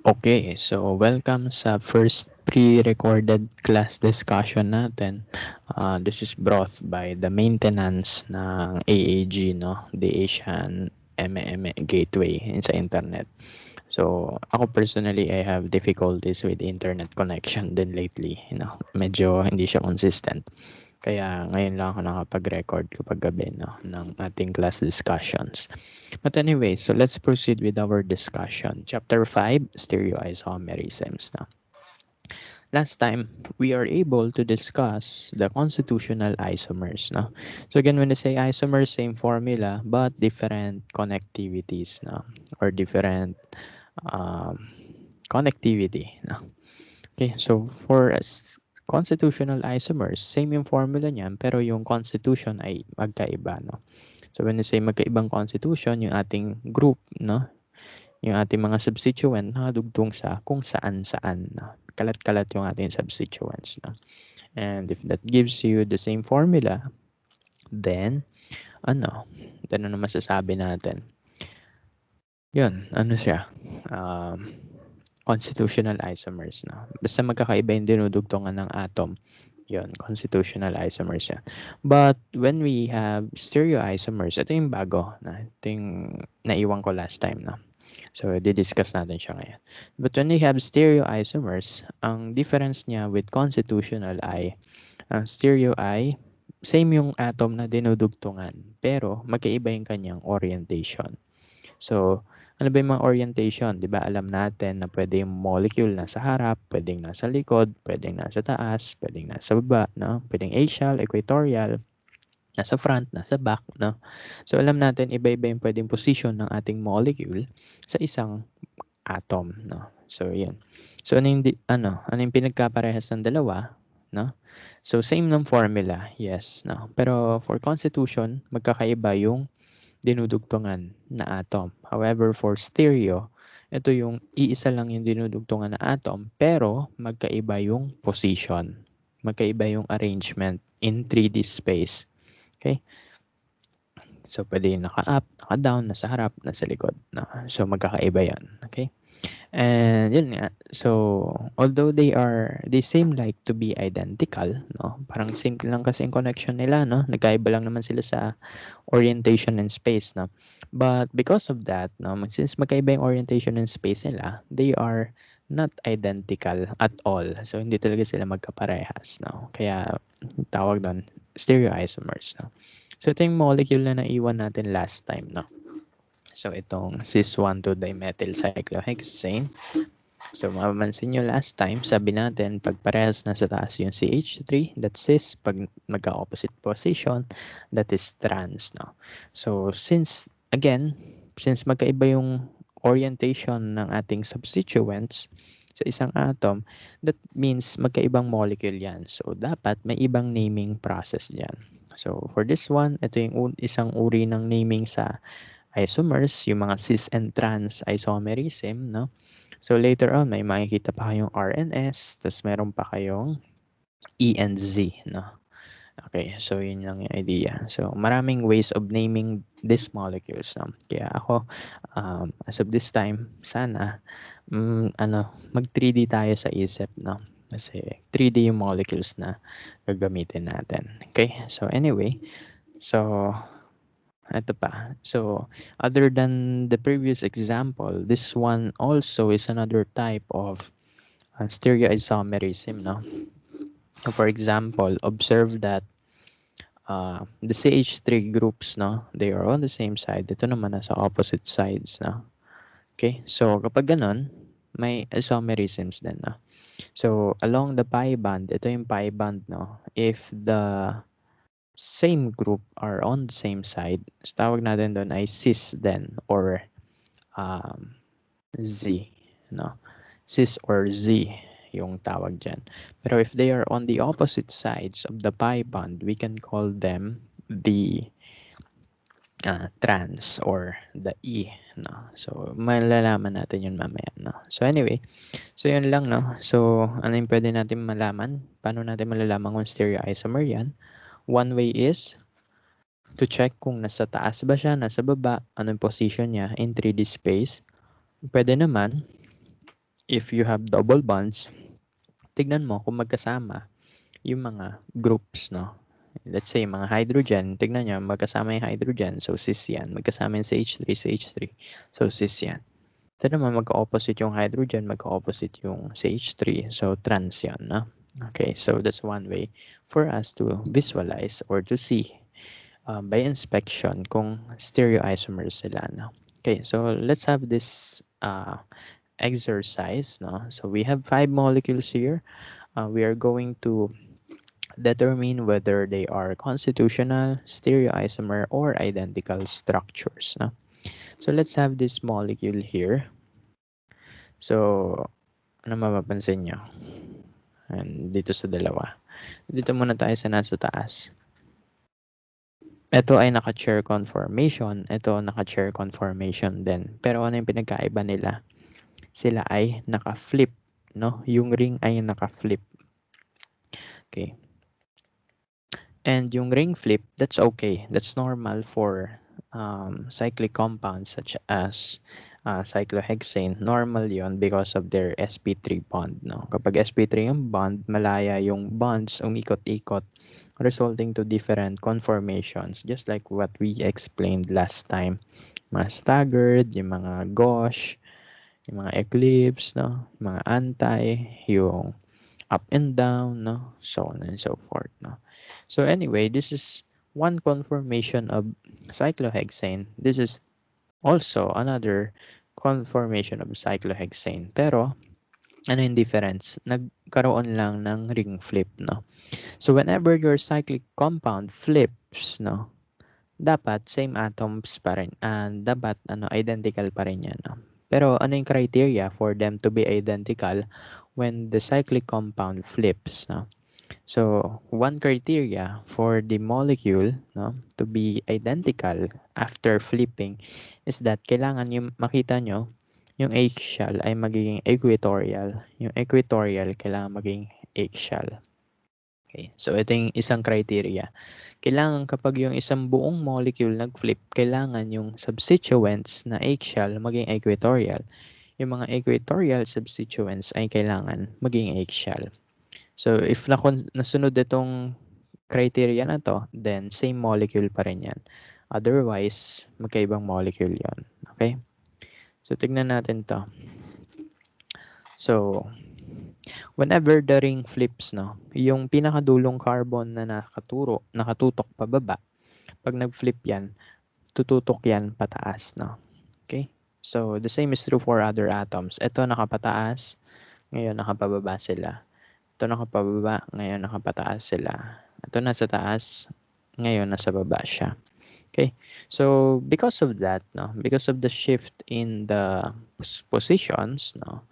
Okay, so welcome sa first pre-recorded class discussion natin. This is brought by the maintenance ng AAG, no? The Asian MME Gateway sa internet. So, ako personally, I have difficulties with internet connection din lately. Medyo hindi siya consistent. Kaya ngayon lang ako nakapag-record kapag gabi ng ating class discussions. But anyway, so let's proceed with our discussion. Chapter 5, Stereoisomerisms. Last time, we are able to discuss the constitutional isomers. So again, when I say isomers, same formula, but different connectivities or different um, connectivity. Okay, so for constitutional isomers, same yung formula niyan, pero yung constitution ay magkaiba. So when you say magkaibang constitution, yung ating group, yung ating mga substituent nakadugtong sa kung saan-saan. Kalat-kalat yung ating substituents. And if that gives you the same formula, then, ano, ano na masasabi natin? Yun, ano siya? Um, constitutional isomers. Basta magkakaiba yung dinudugtungan ng atom, yun, constitutional isomers yan. But when we have stereoisomers, ito yung bago. Ito yung naiwan ko last time. So, di-discuss natin siya ngayon. But when we have stereoisomers, ang difference niya with constitutional ay, ang stereo ay same yung atom na dinudugtungan, pero magkaiba yung kanyang orientation. So, ano ba yung mga orientation? Di ba alam natin na pwede yung molecule nasa harap, pwedeng nasa likod, pwedeng nasa taas, pwedeng nasa baba, pwedeng axial, equatorial, nasa front, nasa back, So, alam natin iba-iba yung pwedeng position ng ating molecule sa isang atom, So, yun. So, ano yung pinagkaparehas ng dalawa, So, same ng formula, yes, Pero for constitution, magkakaiba yung dinudugtungan na atom. However, for stereo, ito yung iisa lang yung dinudugtungan na atom, pero magkaiba yung position. Magkaiba yung arrangement in 3D space. Okay? So, pwede yung naka-up, naka-down, nasa harap, nasa likod. So, magkakaiba yan. Okay? And yun nga. So, although they seem like to be identical, parang same lang kasi yung connection nila, nagkaiba lang naman sila sa orientation and space, But because of that, since magkaiba yung orientation and space nila, they are not identical at all. So, hindi talaga sila magkaparehas, Kaya, tawag doon, stereoisomers, So, ito yung molecule na naiwan natin last time, So, itong cis-1,2-dimethyl cyclohexane. So, mapapansin nyo last time, sabi natin, pag parehas na sa taas yung CH3, that's cis. Pag magka-opposite position, that is trans. So, since magkaiba yung orientation ng ating substituents sa isang atom, that means magkaibang molecule yan. So, dapat may ibang naming process yan. So, for this one, ito yung isang uri ng naming sa isomers, yung mga cis and trans isomerism, So, later on, may makikita pa kayong RNS, tapos meron pa kayong E and Z, Okay, so yun lang yung idea. So, maraming ways of naming these molecules, Kaya ako, as of this time, sana, mag 3D tayo sa isip, Kasi 3D yung molecules na gagamitin natin. Okay, so anyway, so ito pa. So, other than the previous example, this one also is another type of stereoisomerism, So, for example, observe that the CH3 groups, they are on the same side. Ito naman nasa opposite sides, Okay? So, kapag ganun, may isomerisms din, So, along the pi band, ito yung pi band, If the same group are on the same side, so tawag natin doon ay cis then or um, Z, cis or Z yung tawag dyan. Pero if they are on the opposite sides of the pi band, we can call them the trans or the E, So, malalaman natin yun mamaya, So, anyway, so yun lang, So, ano yung pwede natin malaman? Paano natin malalaman kung stereoisomer yan? One way is to check kung nasa taas ba siya, nasa baba, anong position niya in 3D space. Pwede naman, if you have double bonds, tignan mo kung magkasama yung mga groups, no? Let's say, mga hydrogen, tignan nyo, magkasama yung hydrogen, so cis yan. Magkasama yung CH3, CH3, so cis yan. Ito naman, magka-opposite yung hydrogen, magka-opposite yung CH3, so trans yan, no? Okay, so that's one way for us to visualize or to see by inspection kung stereoisomers sila, no? Okay, so let's have this exercise, no? So we have 5 molecules here. We are going to determine whether they are constitutional, stereoisomer, or identical structures, no? So let's have this molecule here. So, ano mapapansin nyo? And dito sa dalawa. Dito muna tayo sa nasa taas. Ito ay naka-chair conformation. Ito naka-chair conformation din. Pero ano yung pinagkaiba nila? Sila ay naka-flip, no? Yung ring ay naka-flip. Okay. And yung ring flip, that's okay. That's normal for cyclic compounds such as cyclohexane. Normal yon because of their sp3 bond. No? Kapag sp3 yung bond, malaya yung bonds, umikot-ikot, resulting to different conformations. Just like what we explained last time. Mga staggered, yung mga gauche, yung mga eclipse, no? Yung mga anti, yung up and down, no? So on and so forth, no? So anyway, this is one conformation of cyclohexane. This is also another conformation of cyclohexane. Pero, ano yung difference? Nagkaroon lang ng ring flip, no? So whenever your cyclic compound flips, no? Dapat same atoms pa rin. And dapat identical pa rin yan, no? Pero ano yung criteria for them to be identical when the cyclic compound flips, no? So, one criteria for the molecule, no, to be identical after flipping is that kailangan yung makita nyo, yung eggshell ay magiging equatorial. Yung equatorial kailangan maging eggshell. Okay. So, ito yung isang criteria. Kailangan kapag yung isang buong molecule nag-flip, kailangan yung substituents na eggshell maging equatorial. Yung mga equatorial substituents ay kailangan maging eggshell. So, if nasunod itong criteria na to, then same molecule pa rin yan. Otherwise, magkaibang molecule yon. Okay? So, tignan natin to. So, whenever the ring flips, no, yung pinakadulong carbon na nakatutok pababa, pag nag-flip yan, tututok yan pataas, no? Okay? So, the same is true for other atoms. Ito nakapataas, ngayon nakapababa sila. Ito nakapababa, ngayon nakapataas sila. Ito nasa taas, ngayon nasa baba siya. Okay? So, because of that, no, because of the shift in the positions, no,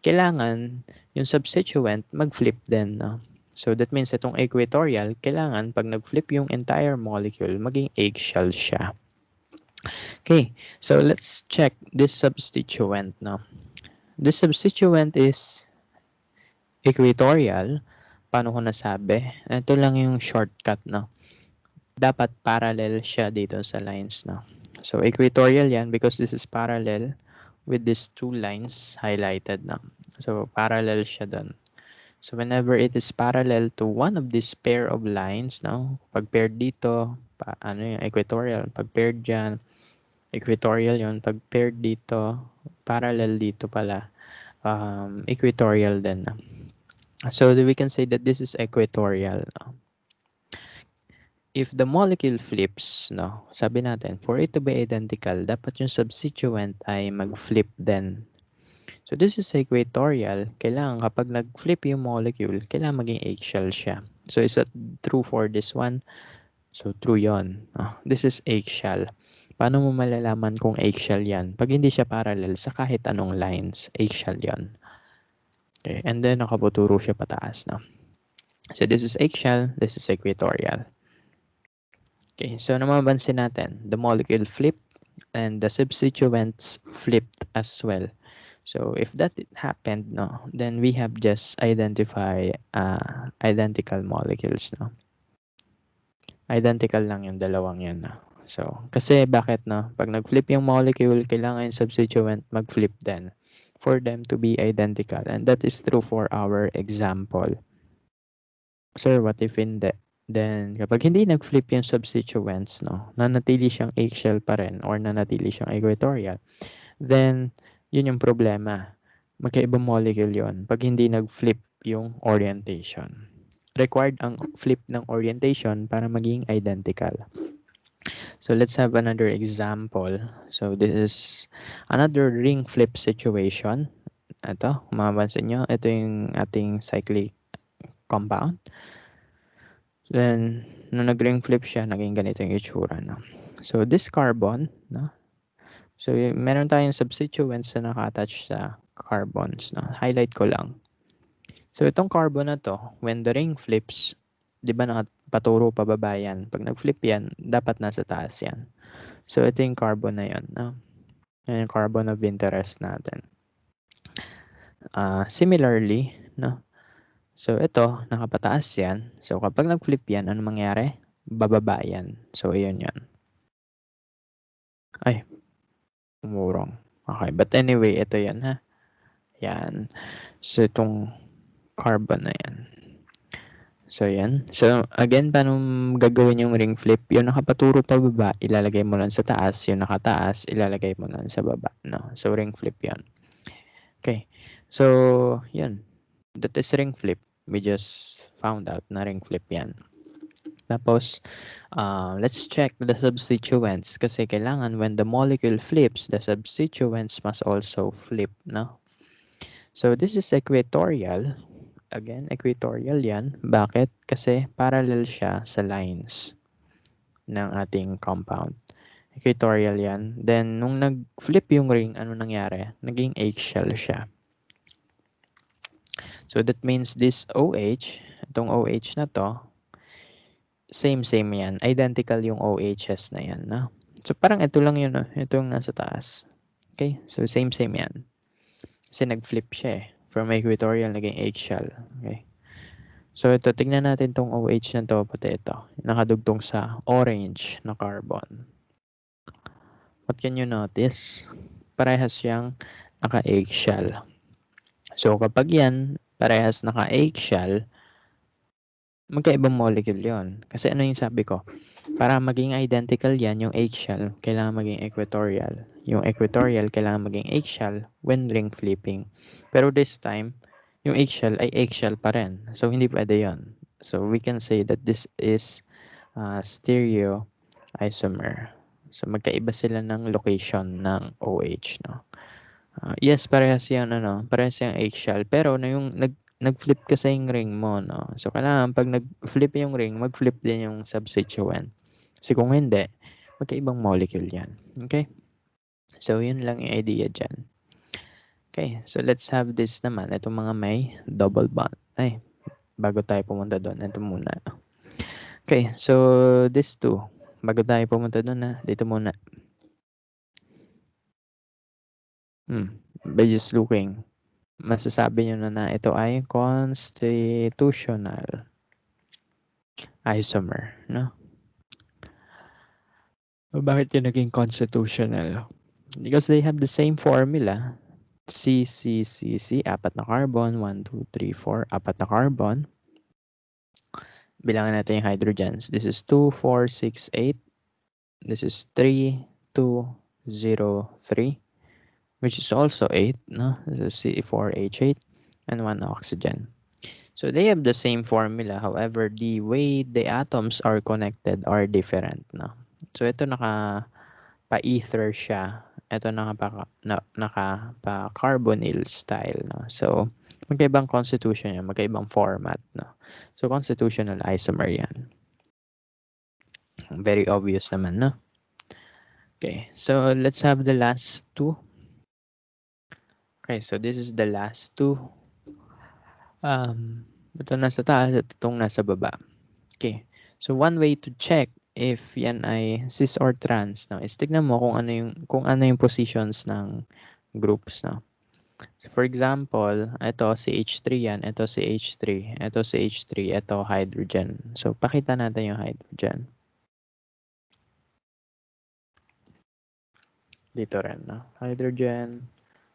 kailangan yung substituent mag-flip din, no. So, that means itong equatorial, kailangan pag nag-flip yung entire molecule, maging eggshell siya. Okay, so let's check this substituent, no. This substituent is equatorial. Paano ko nasabi? Ito lang yung shortcut, no. Dapat parallel siya dito sa lines, no. So, equatorial yan because this is parallel with these two lines highlighted, no. So, parallel siya dun. So, whenever it is parallel to one of this pair of lines, no, pag paired dito, yung equatorial, pag paired dyan, equatorial yon, pag paired dito, parallel dito pala, equatorial din, no. So, we can say that this is equatorial, no. If the molecule flips, no, sabi natin, for it to be identical, dapat yung substituent ay mag-flip din. So, this is equatorial. Kailangan kapag nag-flip yung molecule, kailangan maging eggshell siya. So, is that true for this one? So, true yon. This is eggshell. Paano mo malalaman kung eggshell yan? Pag hindi siya parallel sa kahit anong lines, eggshell yon. Okay, and then nakaputuro siya pataas, no? So, this is eggshell, this is equatorial. Okay, so namabansin natin, the molecule flipped and the substituents flipped as well. So, if that happened, no, then we have just identify identical molecules, no? Identical lang yung dalawang yan, no? So, kasi bakit, no? Pag nag-flip yung molecule, kailangan yung substituent mag-flip din for them to be identical. And that is true for our example. Sir, what if hindi? Then, kapag hindi nag-flip yung substituents, no, nanatili siyang eggshell pa rin or nanatili siyang equatorial, then, yun yung problema. Magkaibang molecule yun pag hindi nag-flip yung orientation. Required ang flip ng orientation para maging identical. So, let's have another example. So, this is another ring flip situation. Ito, kung mapapansin nyo, ito yung ating cyclic compound. Then, nung nag-ring flip siya, naging ganito yung itsura, no? So, this carbon, no? So, meron tayong substituents na naka-attach sa carbons, no? Highlight ko lang. So, itong carbon na to, when the ring flips, di ba nakapaturo pababa yan? Pag nag-flip yan, dapat nasa taas yan. So, ito yung carbon na yan, no? Yan yung carbon of interest natin. Similarly, no? So, ito, nakapataas yan. So, kapag nag-flip yan, ano mangyari? Bababa yan. So, ayun yan. Ay, umurong. Okay, but anyway, ito yan, ha? Yan. So, itong carbon na yan. So, yan. So, again, paano gagawin yung ring flip? Yung nakapaturo pa baba, ilalagay mo lang sa taas. Yung nakataas, ilalagay mo lang sa baba. No? So, ring flip yan. Okay. So, yan. That is ring flip. We just found out na ring flip yan. Tapos, let's check the substituents kasi kailangan when the molecule flips, the substituents must also flip, no? So, this is equatorial. Again, equatorial yan. Bakit? Kasi parallel siya sa lines ng ating compound. Equatorial yan. Then, nung nag-flip yung ring, ano nangyari? Naging eggshell siya. So, that means this OH, itong OH na to, same yan. Identical yung OHs na yan, no? So, parang ito lang yun, no? Ito yung nasa taas. Okay? So, same yan. Kasi nag-flip siya eh. From equatorial, naging eggshell. Okay? So, ito, tignan natin tong OH na to, pati ito. Nakadugtong sa orange na carbon. What can you notice? Parehas siyang naka-eggshell. So, kapag yan, parehas naka-eggshell, magkaibang molecule yon. Kasi ano yung sabi ko? Para maging identical yan, yung eggshell, kailangan maging equatorial. Yung equatorial, kailangan maging eggshell when ring flipping. Pero this time, yung eggshell ay eggshell pa rin. So, hindi pwede yon. So, we can say that this is stereo isomer. So, magkaiba sila ng location ng OH, no? Yes, parehas yan, parehas yung eggshell. Pero, yung nag-flip kasi yung ring mo, no? So, kailangan pag nag-flip yung ring, mag-flip din yung substituent. Kasi kung hindi, magkaibang molecule yan. Okay? So, yun lang yung idea dyan. Okay, so let's have this naman. Itong mga may double bond. Ay, bago tayo pumunta doon, ito muna. Okay, so this two. Bago tayo pumunta doon, dito muna. By just looking, masasabi nyo na ito ay constitutional isomer, no? Bakit yun naging constitutional? Because they have the same formula. C, apat na carbon. 1, 2, 3, 4, apat na carbon. Bilangan natin yung hydrogens. This is 2, 4, 6, 8. This is 3, 2, 0, 3. Which is also 8, no? This is C4H8 and 1 oxygen. So they have the same formula. However, the way the atoms are connected are different, no? So ito naka-ether siya. Ito naka-carbonyl style, no? So magkaibang constitution yan, magkaibang format, no? So constitutional isomer yan. Very obvious naman, no? Okay, so let's have the last two. Okay, so this is the last two. Ito nasa taas at itong nasa baba. Okay, so one way to check if yan ay cis or trans, no, is tignan mo kung ano yung positions ng groups, no. So for example, ito CH3 yan, ito CH3, ito CH3, ito hydrogen. So pakita natin yung hydrogen. Dito rin, no? Hydrogen,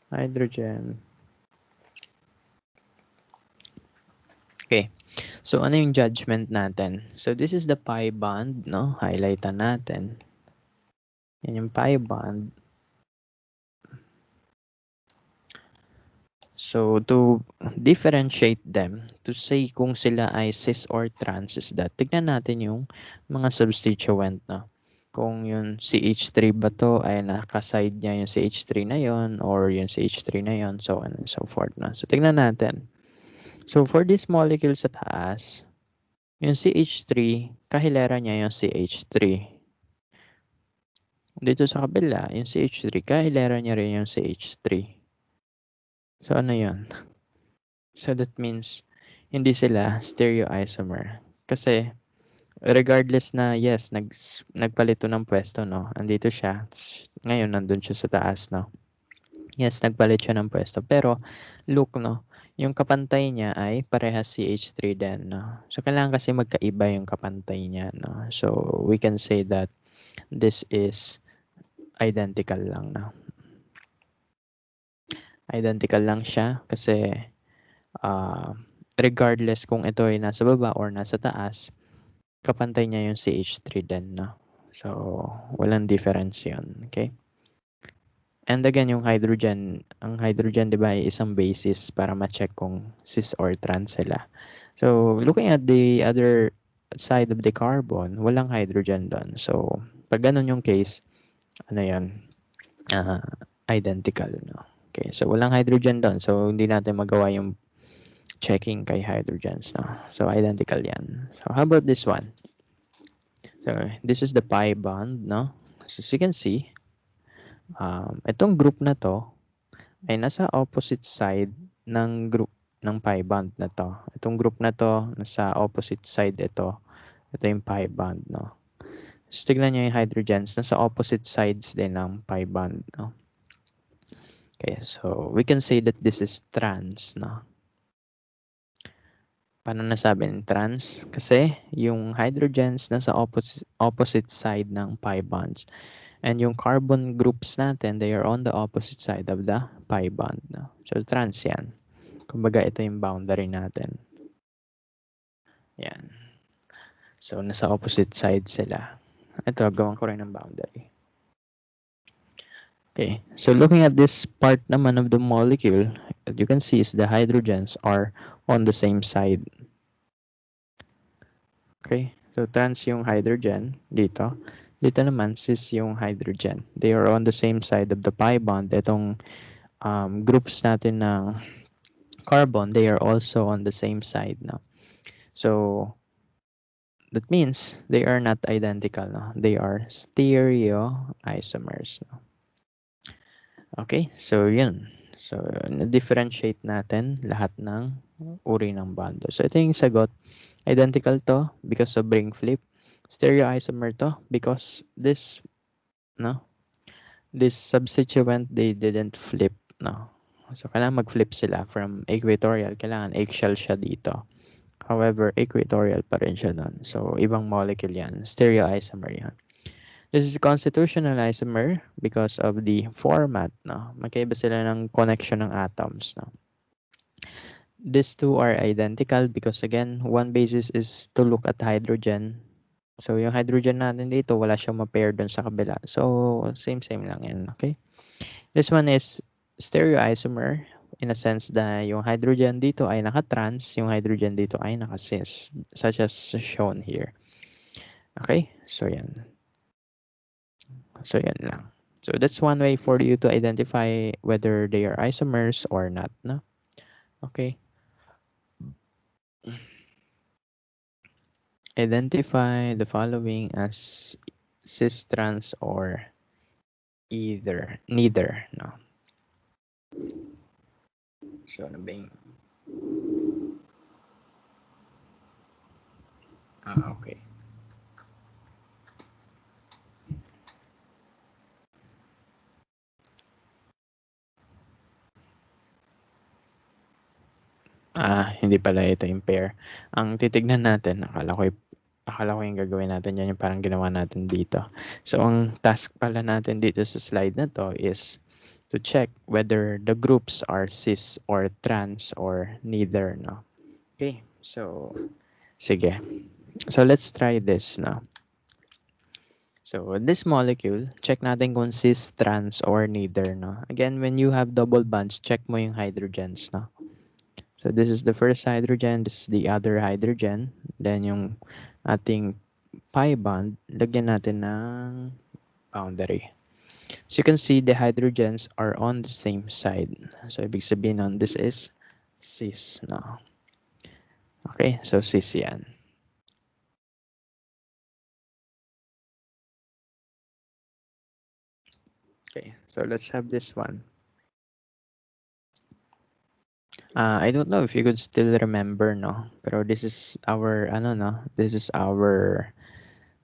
Hydrogen. Okay. So, ano yung judgment natin? So, this is the pi bond, no? Highlightan natin. Yan yung pi bond. So, to differentiate them, to say kung sila ay cis or trans is that, tignan natin yung mga substituent, no? Kung yung CH3 ba to ay nakaside niya yung CH3 na yon or yung CH3 na yon, so on and so forth, no? So, tignan natin. So, for this molecule sa taas, yung CH3, kahilera niya yung CH3. Dito sa kabila, yung CH3, kahilera niya rin yung CH3. So, ano yun? So, that means, hindi sila stereoisomer. Kasi, regardless na, yes, nagpalit to ng pwesto, no? Andito siya. Ngayon, nandun siya sa taas, no? Yes, nagpalit siya ng pwesto. Pero, look, no? Yung kapantay niya ay parehas CH3 din, no? So, kailangan kasi magkaiba yung kapantay niya, no? So, we can say that this is identical lang, no? Identical lang siya kasi regardless kung ito ay nasa baba or nasa taas, kapantay niya yung CH3 din, no? So, walang difference yun, okay? And again, yung hydrogen, ang hydrogen, di ba, ay isang basis para ma-check kung cis or trans sila. So, looking at the other side of the carbon, walang hydrogen doon. So, pag ganun yung case, ano yan? Identical, no? Okay, so walang hydrogen doon. So, hindi natin magawa yung checking kay hydrogens, no? So, identical yan. So, how about this one? So, this is the pi bond, no? So, as you can see, itong group na to ay nasa opposite side ng group ng pi bond na to. Itong group na to, nasa opposite side ito. Ito yung pi bond, no? So, tignan nyo yung hydrogens, nasa opposite sides din ng pi bond, no? Okay, so we can say that this is trans, no? Paano nasabi ng trans? Kasi yung hydrogens nasa opposite side ng pi bonds. And yung carbon groups natin, they are on the opposite side of the pi bond, no? So, trans yan. Kumbaga, ito yung boundary natin. Yan. So, nasa opposite side sila. Ito, gawan ko rin ng boundary. Okay, so looking at this part naman of the molecule, you can see is the hydrogens are on the same side. Okay, so trans yung hydrogen dito. Dito naman cis yung hydrogen. They are on the same side of the pi bond. Itong groups natin ng carbon, they are also on the same side now. So, that means they are not identical. No? They are stereoisomers. No? Okay, so yun. So, na-differentiate natin lahat ng uri ng bond. So, ito yung sagot. Identical to because of ring flip. Stereoisomer to because this, no? This substituent, they didn't flip, no? So, kailangan mag-flip sila from equatorial. Kailangan eggshell siya dito. However, equatorial pa rin siya doon. So, ibang molecule yan. Stereoisomer yan. This is a constitutional isomer because of the format, no? Magkaiba sila ng connection ng atoms, no? These two are identical because again, one basis is to look at hydrogen. So, yung hydrogen natin dito, wala siyang ma-pair dun sa kabila. So, same lang yan, okay? This one is stereoisomer in a sense na yung hydrogen dito ay naka-trans, yung hydrogen dito ay naka-cis, such as shown here. Okay? So, yan. So, yan lang. So, that's one way for you to identify whether they are isomers or not, no? Okay. Identify the following as cis, trans, or neither, no? So, ano ba yung... okay. Hindi pala ito yung pair. Ang titignan natin, akala ko yung gagawin natin yan, yung parang ginawa natin dito. So, ang task pala natin dito sa slide na to is to check whether the groups are cis or trans or neither, no? Okay, so, sige. So, let's try this, no? So, this molecule, check natin kung cis, trans, or neither, no? Again, when you have double bonds, check mo yung hydrogens, no? So, this is the first hydrogen, this is the other hydrogen. Then, yung ating pi bond, lagyan natin ng boundary. So, you can see the hydrogens are on the same side. So, ibig sabihin nun, this is cis, no? Okay, so cis yan. Okay, so let's have this one. I don't know if you could still remember, no? Pero this is our, ano, no? This is our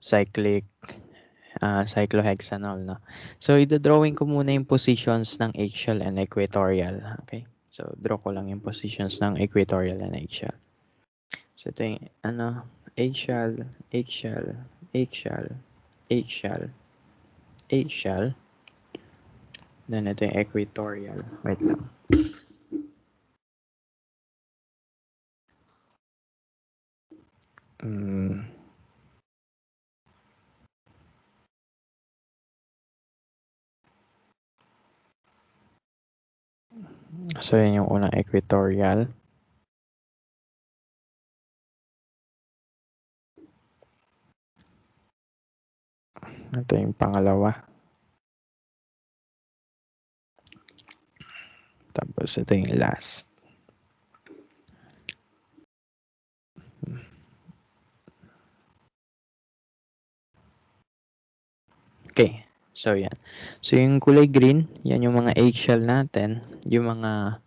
cyclohexanol, no? So, ito-drawing ko muna yung positions ng axial and equatorial. Okay? So, draw ko lang yung positions ng equatorial and axial. So, ito yung, ano, axial, axial, axial, axial, axial. Then, ito yung equatorial. Wait lang. So, yun yung unang equatorial. Ito yung pangalawa. Tapos, ito yung last. Okay. So, yan. So, yung kulay green, yan yung mga eggshell natin. Yung mga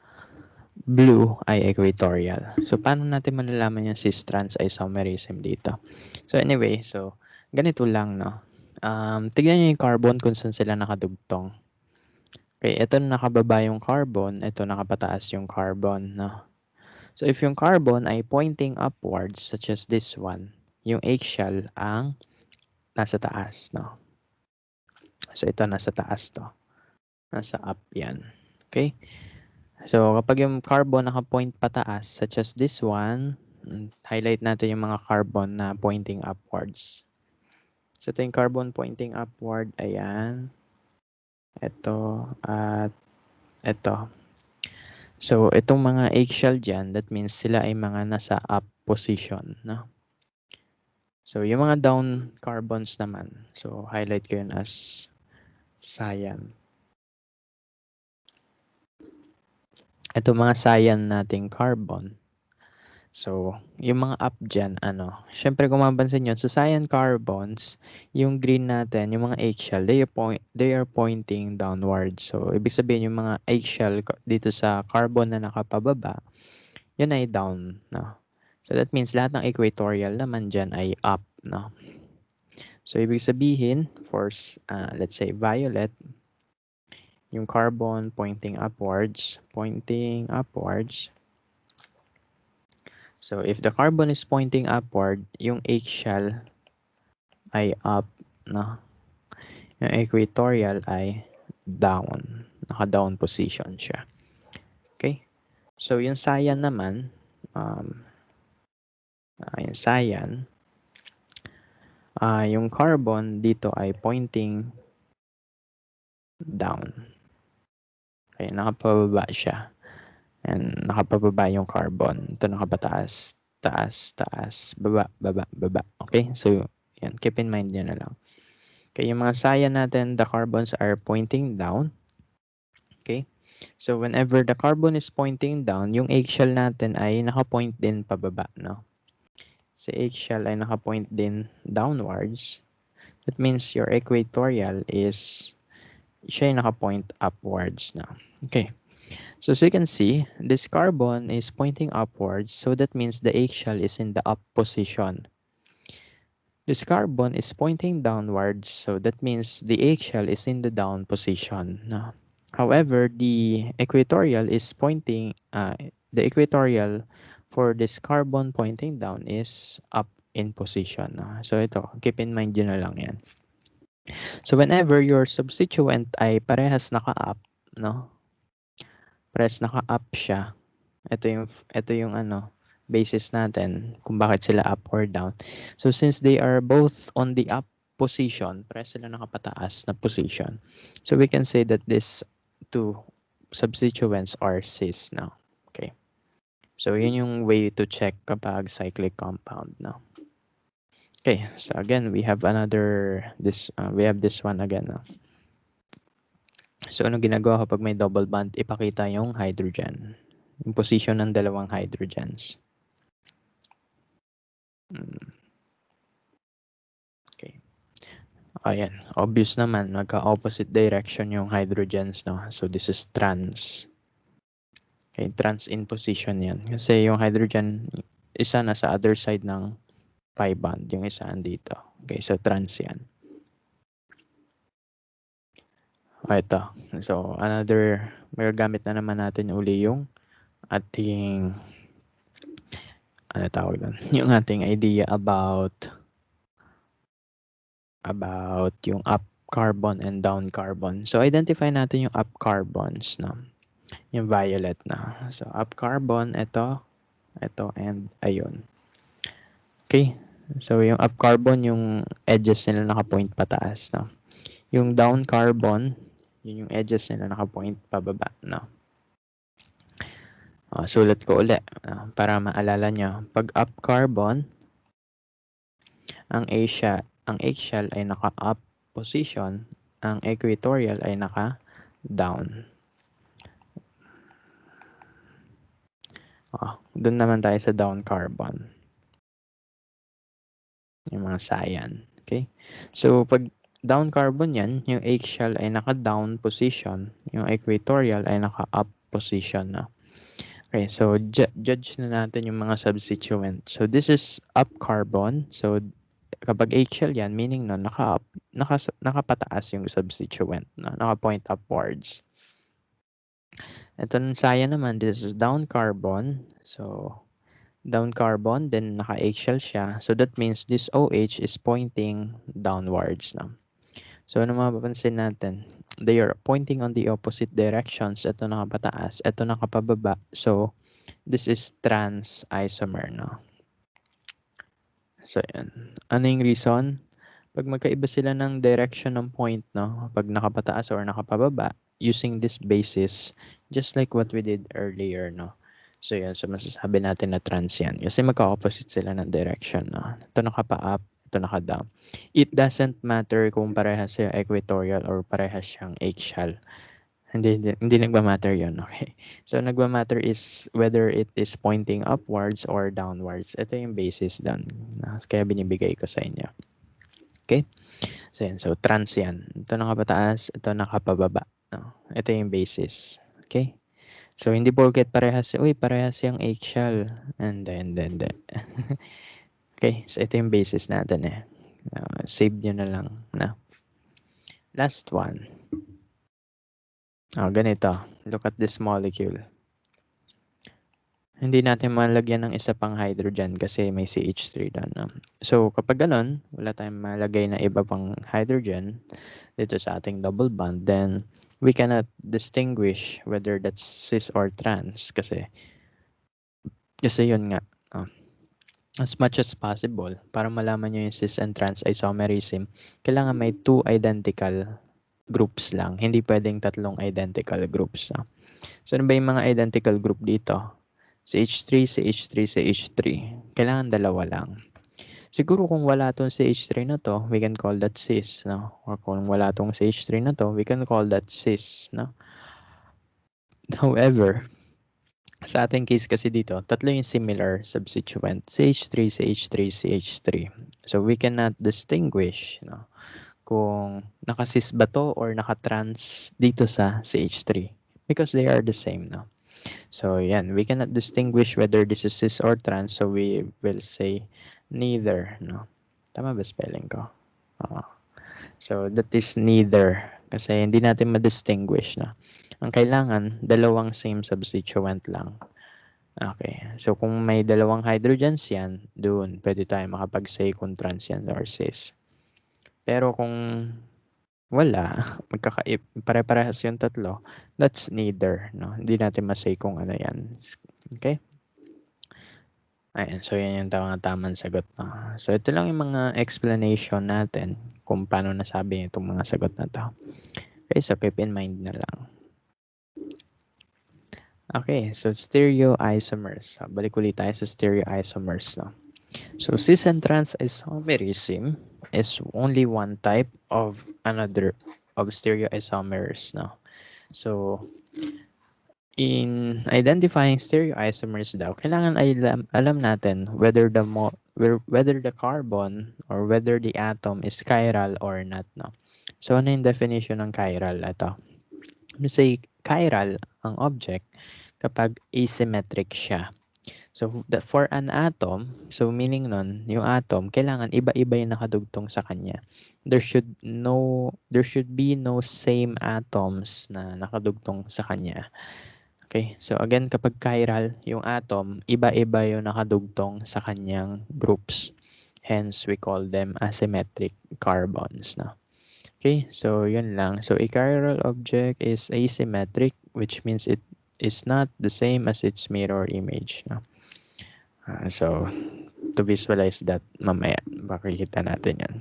blue ay equatorial. So, paano natin malalaman yung cis-trans isomerism dito? So, anyway, so, ganito lang, no? Tignan nyo yung carbon kung saan sila nakadugtong. Okay, ito nakababa yung carbon, ito nakapataas yung carbon, no? So, if yung carbon ay pointing upwards, such as this one, yung eggshell ang nasa taas, no? So, ito nasa taas to. Nasa up yan. Okay? So, kapag yung carbon naka-point pataas, such as this one, highlight natin yung mga carbon na pointing upwards. So, ito yung carbon pointing upward. Ayan. Ito at ito. So, itong mga eggshell dyan, that means sila ay mga nasa up position. No? So, yung mga down carbons naman. So, highlight ko yun as cyan. Ito mga cyan nating carbon. So, yung mga up dyan, ano, syempre kung mapansin nyo, sa cyan carbons, yung green natin, yung mga eggshell, they are pointing downward. So, ibig sabihin yung mga eggshell dito sa carbon na nakapababa, yun ay down, no? So, that means lahat ng equatorial naman dyan ay up, no? So, ibig sabihin, for, let's say, violet, yung carbon pointing upwards. So, if the carbon is pointing upward, yung eggshell ay up, no? Yung equatorial ay down. Naka-down position siya. Okay? So, yung cyan naman, yung cyan, yung carbon dito ay pointing down. Okay, nakapababa siya. And nakapababa yung carbon. Ito nakapataas. Taas, taas, baba, baba, baba. Okay? So, yan. Keep in mind yun na lang. Okay, yung mga cyan natin, the carbons are pointing down. Okay? So, whenever the carbon is pointing down, yung eggshell natin ay nakapoint din pababa, no? Si eggshell ay nakapoint din downwards. That means your equatorial is siya ay nakapoint upwards na. Okay. So, you can see, this carbon is pointing upwards, so that means the eggshell is in the up position. This carbon is pointing downwards, so that means the eggshell is in the down position. No? However, the equatorial is pointing, the equatorial for this carbon pointing down is up in position. No? So ito, keep in mind yun na lang yan. So whenever your substituent ay parehas naka-up, no? Press naka-up siya. Ito yung ano, basis natin kung bakit sila up or down. So since they are both on the up position, press sila nakapataas na position. So we can say that these two substituents are cis now. Okay. So yun yung way to check kapag cyclic compound now. Okay, so again we have we have this one again now. So ano ginagawa kapag may double bond? Ipakita yung hydrogen. Yung position ng dalawang hydrogens. Okay. Ayan, obvious naman, magka-opposite direction yung hydrogens, no? So this is trans. Okay, trans in position yan. Kasi yung hydrogen, isa na sa other side ng pi bond, yung isa andito. Okay, so trans yan. Ito. So, magagamit na naman natin uli yung ating, ano tawag doon? Yung ating idea about yung up carbon and down carbon. So, identify natin yung up carbons, no? Yung violet na. So, up carbon, ito, and ayun. Okay. So, yung up carbon, yung edges nila naka-point pataas, no? Yung down carbon, yun yung edges nila naka-point pababa, no? Sulat ko ulit para maalala nyo. Pag up carbon, ang eggshell ay naka-up position, ang equatorial ay naka-down. Doon naman tayo sa down carbon. Yung mga cyan. Okay? So, pag down carbon yan, yung eggshell ay naka-down position, yung equatorial ay naka-up position na. Okay, so judge na natin yung mga substituent. So, this is up carbon. So, kapag eggshell yan, meaning no, nakapataas yung substituent, no? Naka-point upwards. Ito ng cyan naman, this is down carbon. So, down carbon, then naka-eggshell siya. So, that means this OH is pointing downwards. No? So, ano mapapansin natin? They are pointing on the opposite directions. Ito nakapataas, ito nakapababa. So, this is trans isomer. No? So, yan. Ano yung reason? Pag magkaiba sila ng direction ng point, no? Pag nakapataas or nakapababa, using this basis, just like what we did earlier, no? So, yan. So, masasabi natin na trans yan. Kasi magka-opposite sila ng direction, no? Ito nakapa-up, ito naka-down. It doesn't matter kung parehas siya equatorial or parehas siyang eggshell. Hindi nagma-matter yun, okay? So, nagma-matter is whether it is pointing upwards or downwards. Ito yung basis doon. Kaya binibigay ko sa inyo. Okay? So, yan. So, trans yan. Ito nakapataas, ito nakapababa. No? Ito yung basis. Okay? So, hindi porket parehas yung eggshell. And then. Okay? So, ito yung basis natin eh. Save nyo na lang. No? Last one. Ganito. Look at this molecule. Hindi natin malagyan ng isa pang hydrogen kasi may CH3 doon. No? So, kapag ganun, wala tayong malagay na iba pang hydrogen dito sa ating double bond, then we cannot distinguish whether that's cis or trans kasi yun nga. As much as possible, para malaman nyo yung cis and trans isomerism, kailangan may 2 identical groups lang. Hindi pwedeng 3 identical groups. No? So, ano ba yung mga identical group dito? CH3, CH3, CH3. Kailangan 2 lang. Siguro kung wala tong CH3 na to, we can call that cis, no? Or kung wala tong CH3 na to, we can call that cis, no? However, sa ating case kasi dito, 3 yung similar substituent. CH3, CH3, CH3. So, we cannot distinguish, no? Kung naka-cis ba to or naka-trans dito sa CH3. Because they are the same, no? So, yan. We cannot distinguish whether this is cis or trans. So, we will say neither. No? Tama ba spelling ko? So, that is neither. Kasi hindi natin ma-distinguish. No? Ang kailangan, 2 same substituent lang. Okay. So, kung may 2 hydrogens yan, doon, pwede tayo makapag-say kung trans yan or cis. Pero kung Wala, pare-parehas yung tatlo. That's neither, no? Hindi natin masay kung ano yan. Okay? Ayan, so yan yung tamang sagot, no? So ito lang yung mga explanation natin kung paano nasabi itong mga sagot na to. Okay, so keep in mind na lang. Okay, so stereoisomers. So, balik ulit tayo sa stereoisomers, no? So cis and trans isomerism is only one type of another of stereoisomers, no? So in identifying stereoisomers daw, kailangan alam natin whether the carbon or whether the atom is chiral or not, no? So ano yung definition ng chiral? Ito. Say chiral ang object kapag asymmetric siya. So for an atom, so meaning nun, yung atom kailangan iba-iba yung nakadugtong sa kanya. There should be no same atoms na nakadugtong sa kanya. Okay, so again, kapag chiral, yung atom, iba-iba yung nakadugtong sa kanyang groups. Hence, we call them asymmetric carbons. No? Okay, so yun lang. So a chiral object is asymmetric, which means it is not the same as its mirror image. No? So, to visualize that, mamaya, makikita natin yan.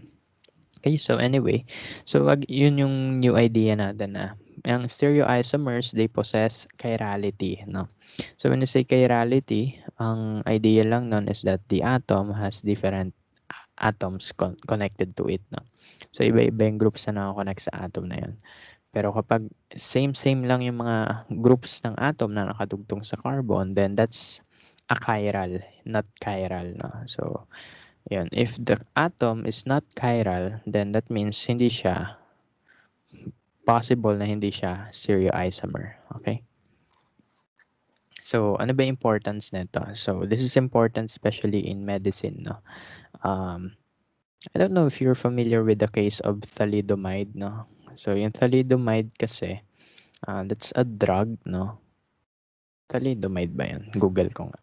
Okay, so anyway, so yun yung new idea natin na ang stereoisomers, they possess chirality, no? So when you say chirality, ang idea lang nun is that the atom has different atoms connected to it, no? So iba-iba yung groups na nakakonect sa atom na yun. Pero kapag same lang yung mga groups ng atom na nakadugtong sa carbon, then that's a chiral, not chiral, no? So yun. If the atom is not chiral, then that means possible na hindi siya stereoisomer. Okay? So, ano ba importance nito? So, this is important especially in medicine, no? I don't know if you're familiar with the case of thalidomide, no? So, yung thalidomide kasi, that's a drug, no? Thalidomide ba yun? Google ko nga.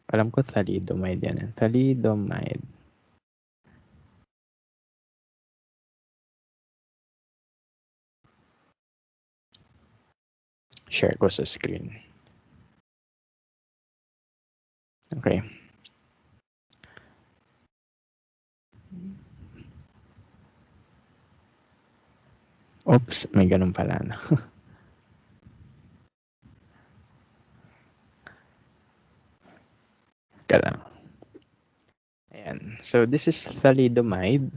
Alam ko thalidomide yan. Thalidomide. Share ko sa screen. Okay. Oops, may ganun pala na. Kala. Ayan. So, this is thalidomide.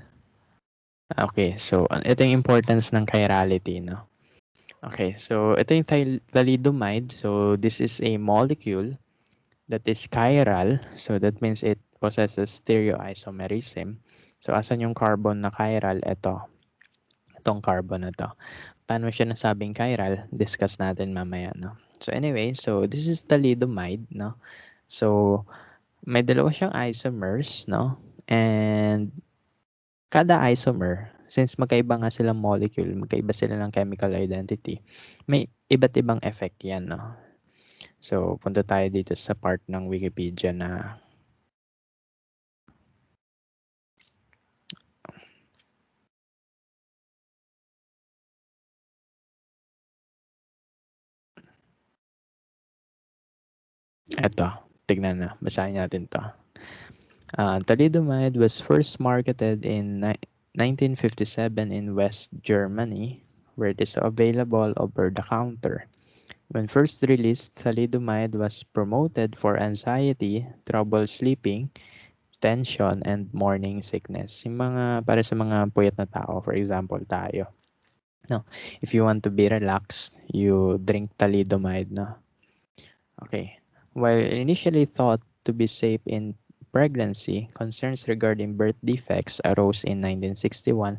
Okay, so ito yung importance ng chirality, no? Okay, so ito yung thalidomide. So, this is a molecule that is chiral. So, that means it possesses stereoisomerism. So, asan yung carbon na chiral? Itong carbon na to. Paano siya nasabing chiral? Discuss natin mamaya, no? So, anyway, so this is thalidomide, no? So, may dalawa siyang isomers, no? And kada isomer, since magkaiba nga silang molecule, magkaiba sila ng chemical identity, may iba't ibang effect yan, no? So, punta tayo dito sa part ng Wikipedia na eto, tignan na, basahin natin to. Thalidomide was first marketed in 1957 in West Germany, where it is available over the counter. When first released, thalidomide was promoted for anxiety, trouble sleeping, tension, and morning sickness. Yung mga, para sa mga puyat na tao, for example, tayo. No, if you want to be relaxed, you drink thalidomide, no? Okay. While initially thought to be safe in pregnancy, concerns regarding birth defects arose in 1961,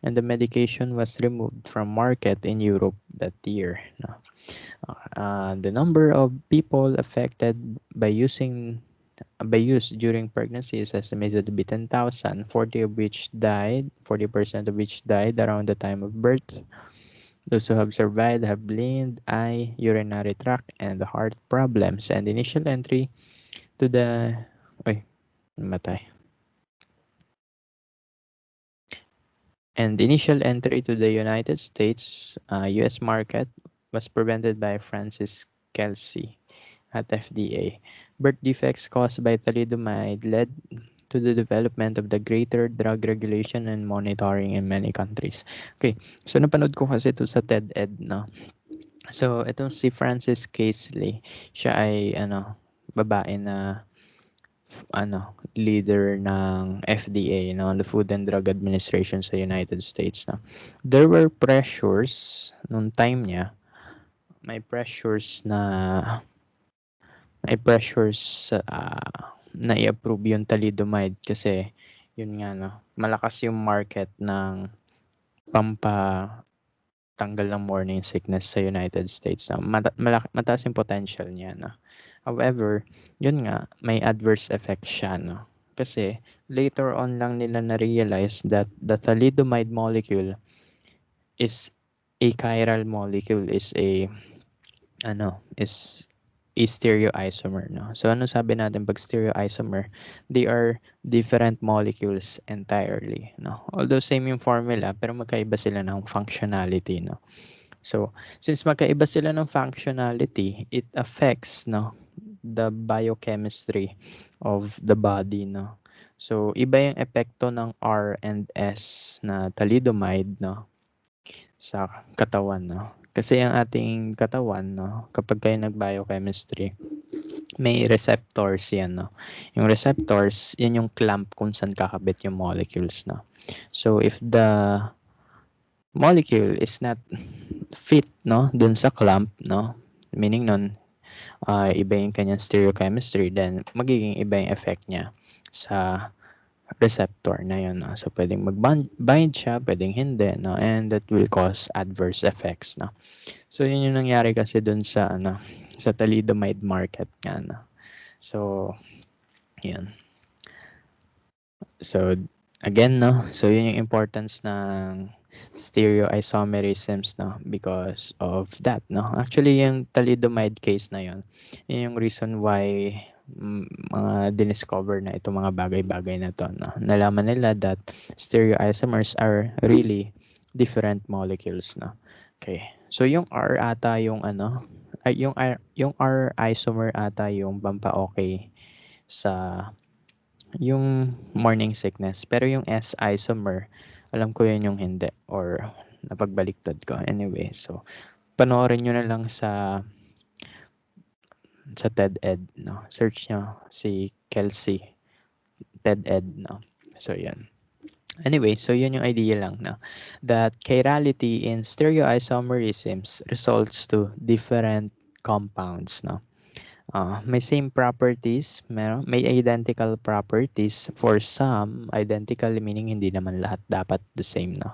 and the medication was removed from market in Europe that year. No? The number of people affected by use during pregnancy is estimated to be 10,000, 40% of which died around the time of birth. Those who have survived have blind eye, urinary tract, and heart problems. And initial entry to the... Oy, matay. And initial entry to the United States US market was prevented by Francis Kelsey at FDA. Birth defects caused by thalidomide led to the development of the greater drug regulation and monitoring in many countries. Okay, so napanood ko kasi ito sa TED-Ed, no? So, itong si Francis Kelsey, siya ay, babae na leader ng FDA, the Food and Drug Administration sa United States, no. There were pressures nung time niya, may pressures na na i-approve yung thalidomide kasi yun nga, no, malakas yung market ng pampatanggal ng morning sickness sa United States, no. Mataas yung potential niya, no. However, yun nga, may adverse effects siya, no? Kasi later on lang nila na-realize that the thalidomide molecule is a chiral molecule, is a stereoisomer, no? So, ano sabi natin pag stereoisomer? They are different molecules entirely, no? Although same yung formula, pero magkaiba sila ng functionality, no? So, since magkaiba sila ng functionality, it affects, no, the biochemistry of the body, no. So, iba yung epekto ng R and S na thalidomide, no, sa katawan, no. Kasi ang ating katawan, no, kapag kayo nag-biochemistry, may receptors yan, no. Yung receptors, yan yung clamp kung saan kakabit yung molecules, no. So, if the molecule is not fit, no, dun sa clamp, no, meaning nun, iba yung kanyang stereochemistry, then magiging iba yung effect niya sa receptor na yun, no? So, pwedeng mag-bind siya, pwedeng hindi, no? And that will cause adverse effects, no? So, yun yung nangyari kasi dun sa, sa thalidomide market nga, no? So, yun. So, again, no? So, yun yung importance ng stereoisomerisms, no? Because of that, no? Actually, yung thalidomide case na yun, yun yung reason why mga diniscover na itong mga bagay-bagay na to, no? Nalaman nila that stereoisomers are really different molecules, no? Okay. So, yung R ata yung yung R isomer ata yung pampa-okay sa yung morning sickness. Pero yung S isomer, alam ko yun yung hindi or napagbaliktad ko. Anyway, so panoorin nyo na lang sa TED-Ed, no? Search nyo si Kelsey TED-Ed, no? So yun. Anyway, so yun yung idea lang, no? That chirality in stereoisomerisms results to different compounds, no? May same properties, may identical properties. For some, identical meaning hindi naman lahat dapat the same, no?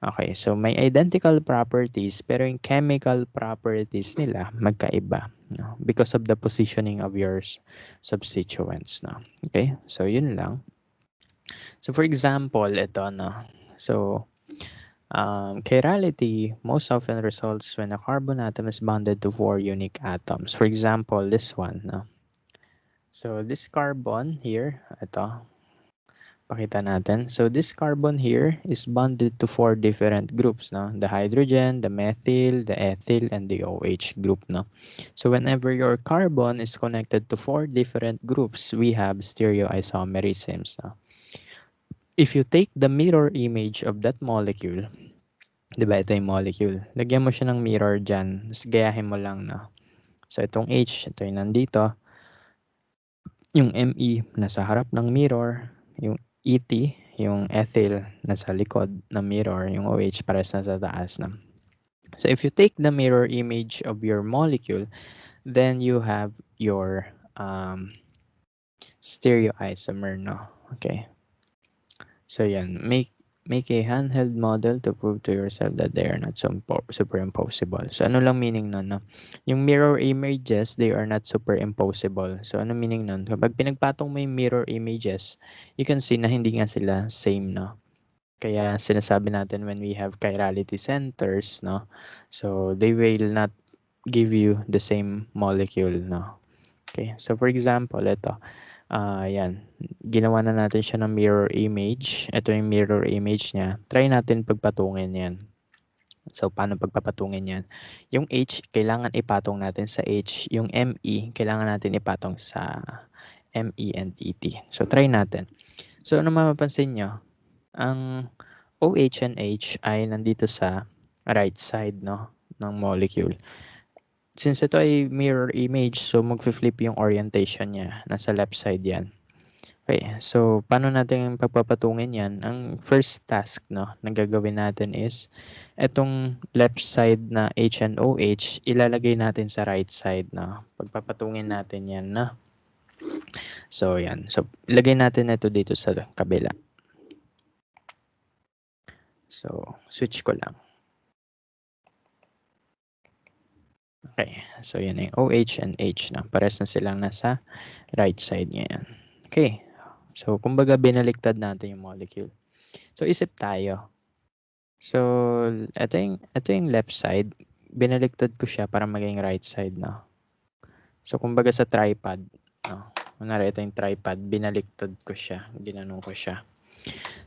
Okay, so may identical properties pero yung chemical properties nila magkaiba, no? Because of the positioning of your substituents, no? Okay, so yun lang. So for example, ito, no? So chirality most often results when a carbon atom is bonded to 4 unique atoms. For example, this one, no? So this carbon here, ito, pakita natin. So this carbon here is bonded to 4 different groups, no? The hydrogen, the methyl, the ethyl, and the OH group, no? So whenever your carbon is connected to 4 different groups, we have stereoisomerisms, no? If you take the mirror image of that molecule, diba ito yung molecule, lagyan mo siya ng mirror dyan, tapos gayahin mo lang, no? So itong H, ito yung nandito, yung Me nasa harap ng mirror, yung Et, yung ethyl nasa likod ng mirror, yung OH pares nasa taas na. So if you take the mirror image of your molecule, then you have your stereoisomer, no? Okay. So yan, make a handheld model to prove to yourself that they are not superimposable. So ano lang meaning nun, no? Yung mirror images, they are not superimposable. So ano meaning nun? Kapag pinagpatong mo yung mirror images, you can see na hindi nga sila same, no? Kaya sinasabi natin when we have chirality centers, no? So they will not give you the same molecule, no? Okay, so for example, ito. Yan. Ginawa na natin siya ng mirror image. Ito yung mirror image niya. Try natin pagpatungin yan. So, paano pagpapatungin yan? Yung H, kailangan ipatong natin sa H. Yung ME, kailangan natin ipatong sa ME and ET. So, try natin. So, ano mapapansin nyo? Ang OH and H ay nandito sa right side, no, ng molecule. Since ito ay mirror image, so mag-flip yung orientation niya. Nasa left side yan. Okay, so paano natin pagpapatungin yan? Ang first task, no, na gagawin natin is etong left side na H and OH, ilalagay natin sa right side, no. Pagpapatungin natin yan, no. So yan. So ilagay natin ito dito sa kabila. So switch ko lang. Okay, so yan yung OH and H, no. Pares na silang nasa right side ngayon. Okay. So, kumbaga binaliktad natin yung molecule. So, isip tayo. So, ito yung left side. Binaliktad ko siya para maging right side, no? So, kumbaga sa tripod, no? Kunwari, ito yung tripod. Binaliktad ko siya. Ginanong ko siya.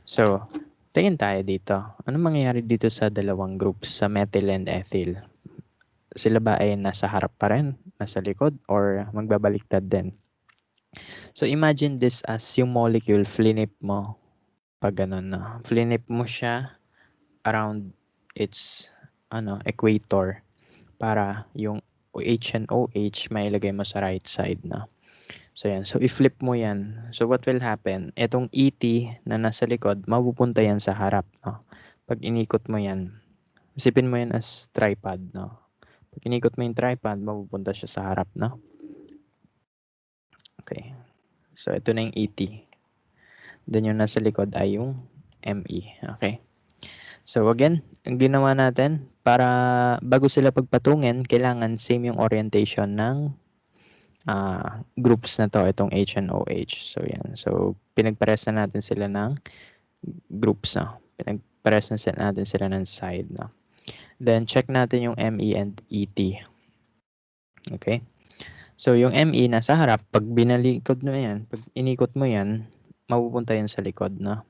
So, tingin tayo dito. Ano mangyayari dito sa dalawang groups, sa methyl and ethyl? Sila ba ay nasa harap pa rin? Nasa likod? Or magbabaliktad din? So, imagine this as yung molecule, flinip mo. Pag ganun, no? Flinip mo siya around its equator para yung H and OH may ilagay mo sa right side, no? So, yan. So, i-flip mo yan. So, what will happen? Itong ET na nasa likod, mapupunta yan sa harap, no? Pag inikot mo yan, isipin mo yan as tripod, no? Pag inikot mo yung tripod, mapupunta siya sa harap, no? Okay. So, ito na yung ET. Then, yung nasa likod ay yung ME. Okay. So, again, ang ginawa natin, para bago sila pagpatungin, kailangan same yung orientation ng groups na to, itong H and OH. So, yan. So, pinagpares na natin sila ng groups, no? Pinagpares na natin sila ng side, no? Then, check natin yung ME and ET. Okay? So, yung ME nasa harap, pag binalikod mo yan, pag inikot mo yan, mapupunta yan sa likod, no?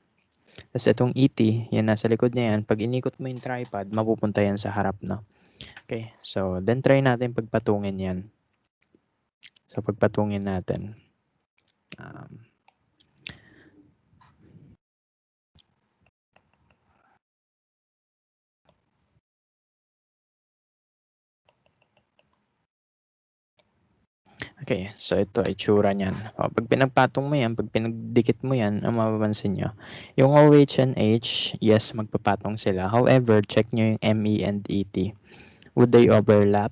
Tapos itong ET, yan nasa likod niya yan. Pag inikot mo yung tripod, mapupunta yan sa harap, no? Okay, so then try natin pagpatungin yan. So pagpatungin natin. Okay, so ito ay tsura niyan. O, pag pinagpatong mo yan, pag pinagdikit mo yan, ang mapapansin nyo, yung OH and H, yes, magpapatong sila. However, check nyo yung ME and ET. Would they overlap?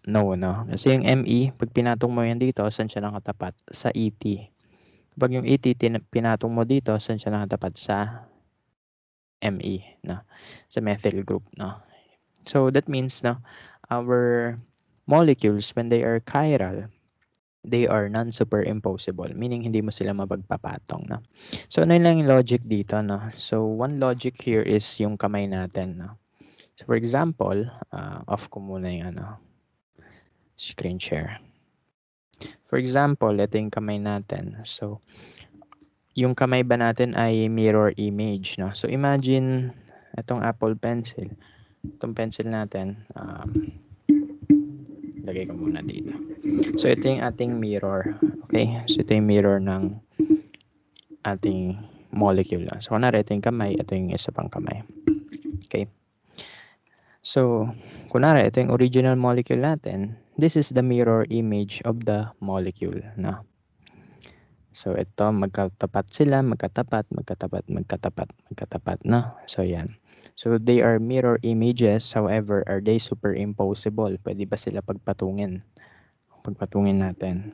No, no. Kasi yung ME, pag pinatong mo yan dito, saan siya nakatapat? Sa ET. Pag yung ET, pinatong mo dito, saan siya nakatapat? Sa ME, no? Sa methyl group, no? So, that means, no, our molecules, when they are chiral, they are non-superimposable, meaning hindi mo sila mapagpapatong, no? So, ano lang yung logic dito, no? So, one logic here is yung kamay natin, no? So, for example, off ko muna yung screen share. For example, ito yung kamay natin. So, yung kamay ba natin ay mirror image, no? So, imagine itong Apple Pencil. Itong pencil natin, lagay ko muna dito. So, ito yung ating mirror. Okay? So, ito yung mirror ng ating molecule. So, kunwari, ito yung kamay, ito yung isa pang kamay. Okay? So, kunwari, ito yung original molecule natin. This is the mirror image of the molecule. No? So, ito, magkatapat sila, magkatapat, no? So, yan. So, they are mirror images. However, are they superimposable? Pwede ba sila pagpatungin? Pagpatungin natin.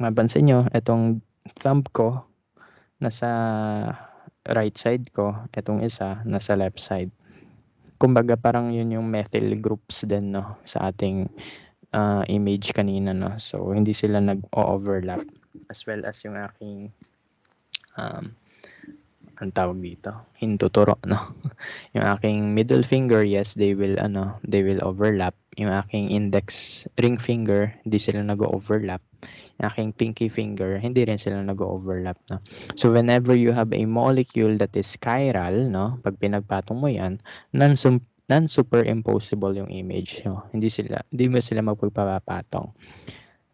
Mapansin nyo, itong thumb ko, nasa right side ko. Itong isa, nasa left side. Kumbaga, parang yun yung methyl groups din, no? Sa ating image kanina, no? So, hindi sila nag-overlap. As well as yung aking ang tawag dito, hintuturo, no? Yung aking middle finger, yes, they will overlap. Yung aking index ring finger, hindi sila nag-overlap. Yung aking pinky finger, hindi rin sila nag-overlap, no? So whenever you have a molecule that is chiral, no, pag pinagpatong mo yan, non-superimposable yung image, no? Hindi mo sila magpapapatong.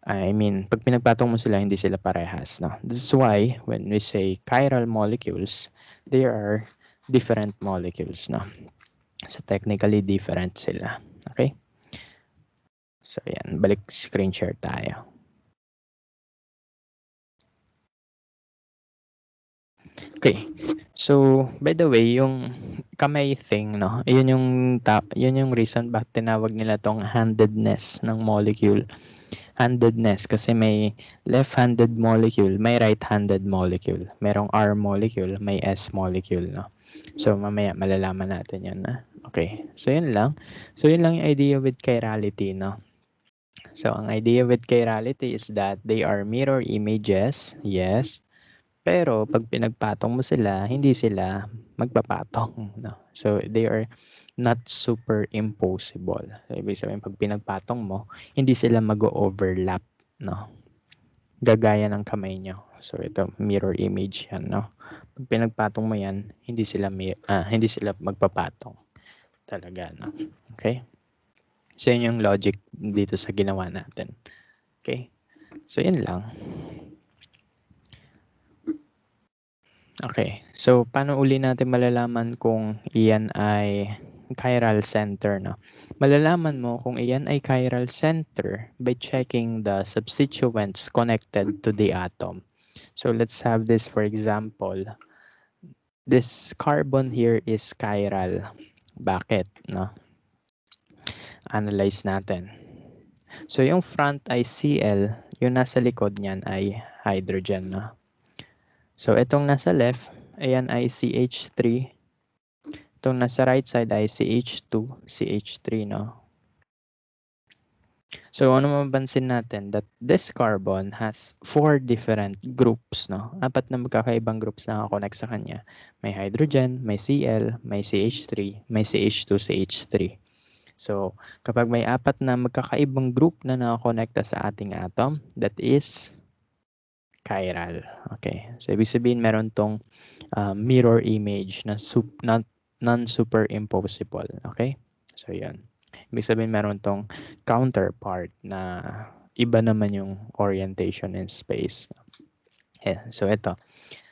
I mean, pag pinagpatong mo sila, hindi sila parehas, no? This is why when we say chiral molecules, they are different molecules, no? So technically different sila. Okay? So yan, balik screen share tayo. Okay. So, by the way, yung kamay thing, no? Yun yung reason bakit tinawag nila tong handedness ng molecule. Handedness kasi may left-handed molecule, may right-handed molecule. Merong R molecule, may S molecule, no? So, mamaya malalaman natin yan, na. Okay. So, yun lang. So, yun lang yung idea with chirality, no? So, ang idea with chirality is that they are mirror images, yes. Pero pag pinagpatong mo sila, hindi sila magpapatong, no? So they are not superimposable. So ibig sabihin pag pinagpatong mo, hindi sila mag-overlap, no? Gagaya ng kamay nyo. So ito mirror image yan, no? Pag pinagpatong mo yan, hindi sila magpapatong talaga, no? Okay? So yun yung logic dito sa ginawa natin. Okay? So yun lang. Okay. So, paano uli natin malalaman kung iyan ay chiral center, no? Malalaman mo kung iyan ay chiral center by checking the substituents connected to the atom. So, let's have this for example. This carbon here is chiral. Bakit, no? Analyze natin. So, yung front ay Cl, yung nasa likod niyan ay hydrogen, no? So, itong nasa left, ayan ay CH3. Itong nasa right side ay CH2, CH3, no? So, ano mapapansin natin? That this carbon has 4 different groups, no? 4 na magkakaibang groups na nakakonect sa kanya. May hydrogen, may Cl, may CH3, may CH2, CH3. So, kapag may 4 na magkakaibang group na nakakonekta sa ating atom, that is chiral. Okay. So, ibig sabihin meron tong mirror image na non-superimposable. Okay? So, yan. Ibig sabihin meron tong counterpart na iba naman yung orientation in space. Yeah. So, ito.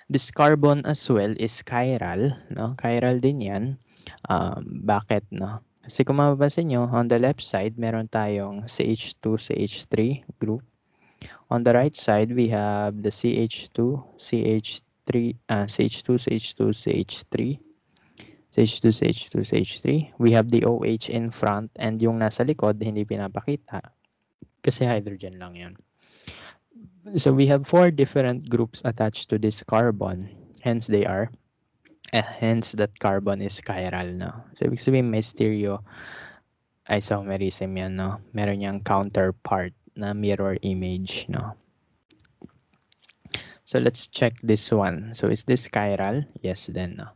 This carbon as well is chiral. No? Chiral din yan. Bakit? No? Kasi kung mapapansin nyo, on the left side, meron tayong CH2, CH3 group. On the right side, we have the CH2, CH3, CH2, CH2, CH3, CH2, CH2, CH3. We have the OH in front and yung nasa likod, hindi pinapakita kasi hydrogen lang yan. So we have 4 different groups attached to this carbon. Hence hence that carbon is chiral, no? So ibig sabihin may stereo isomerism yan, no? Meron yung counterpart na mirror image, no? So let's check this one. So is this chiral? Yes then, no?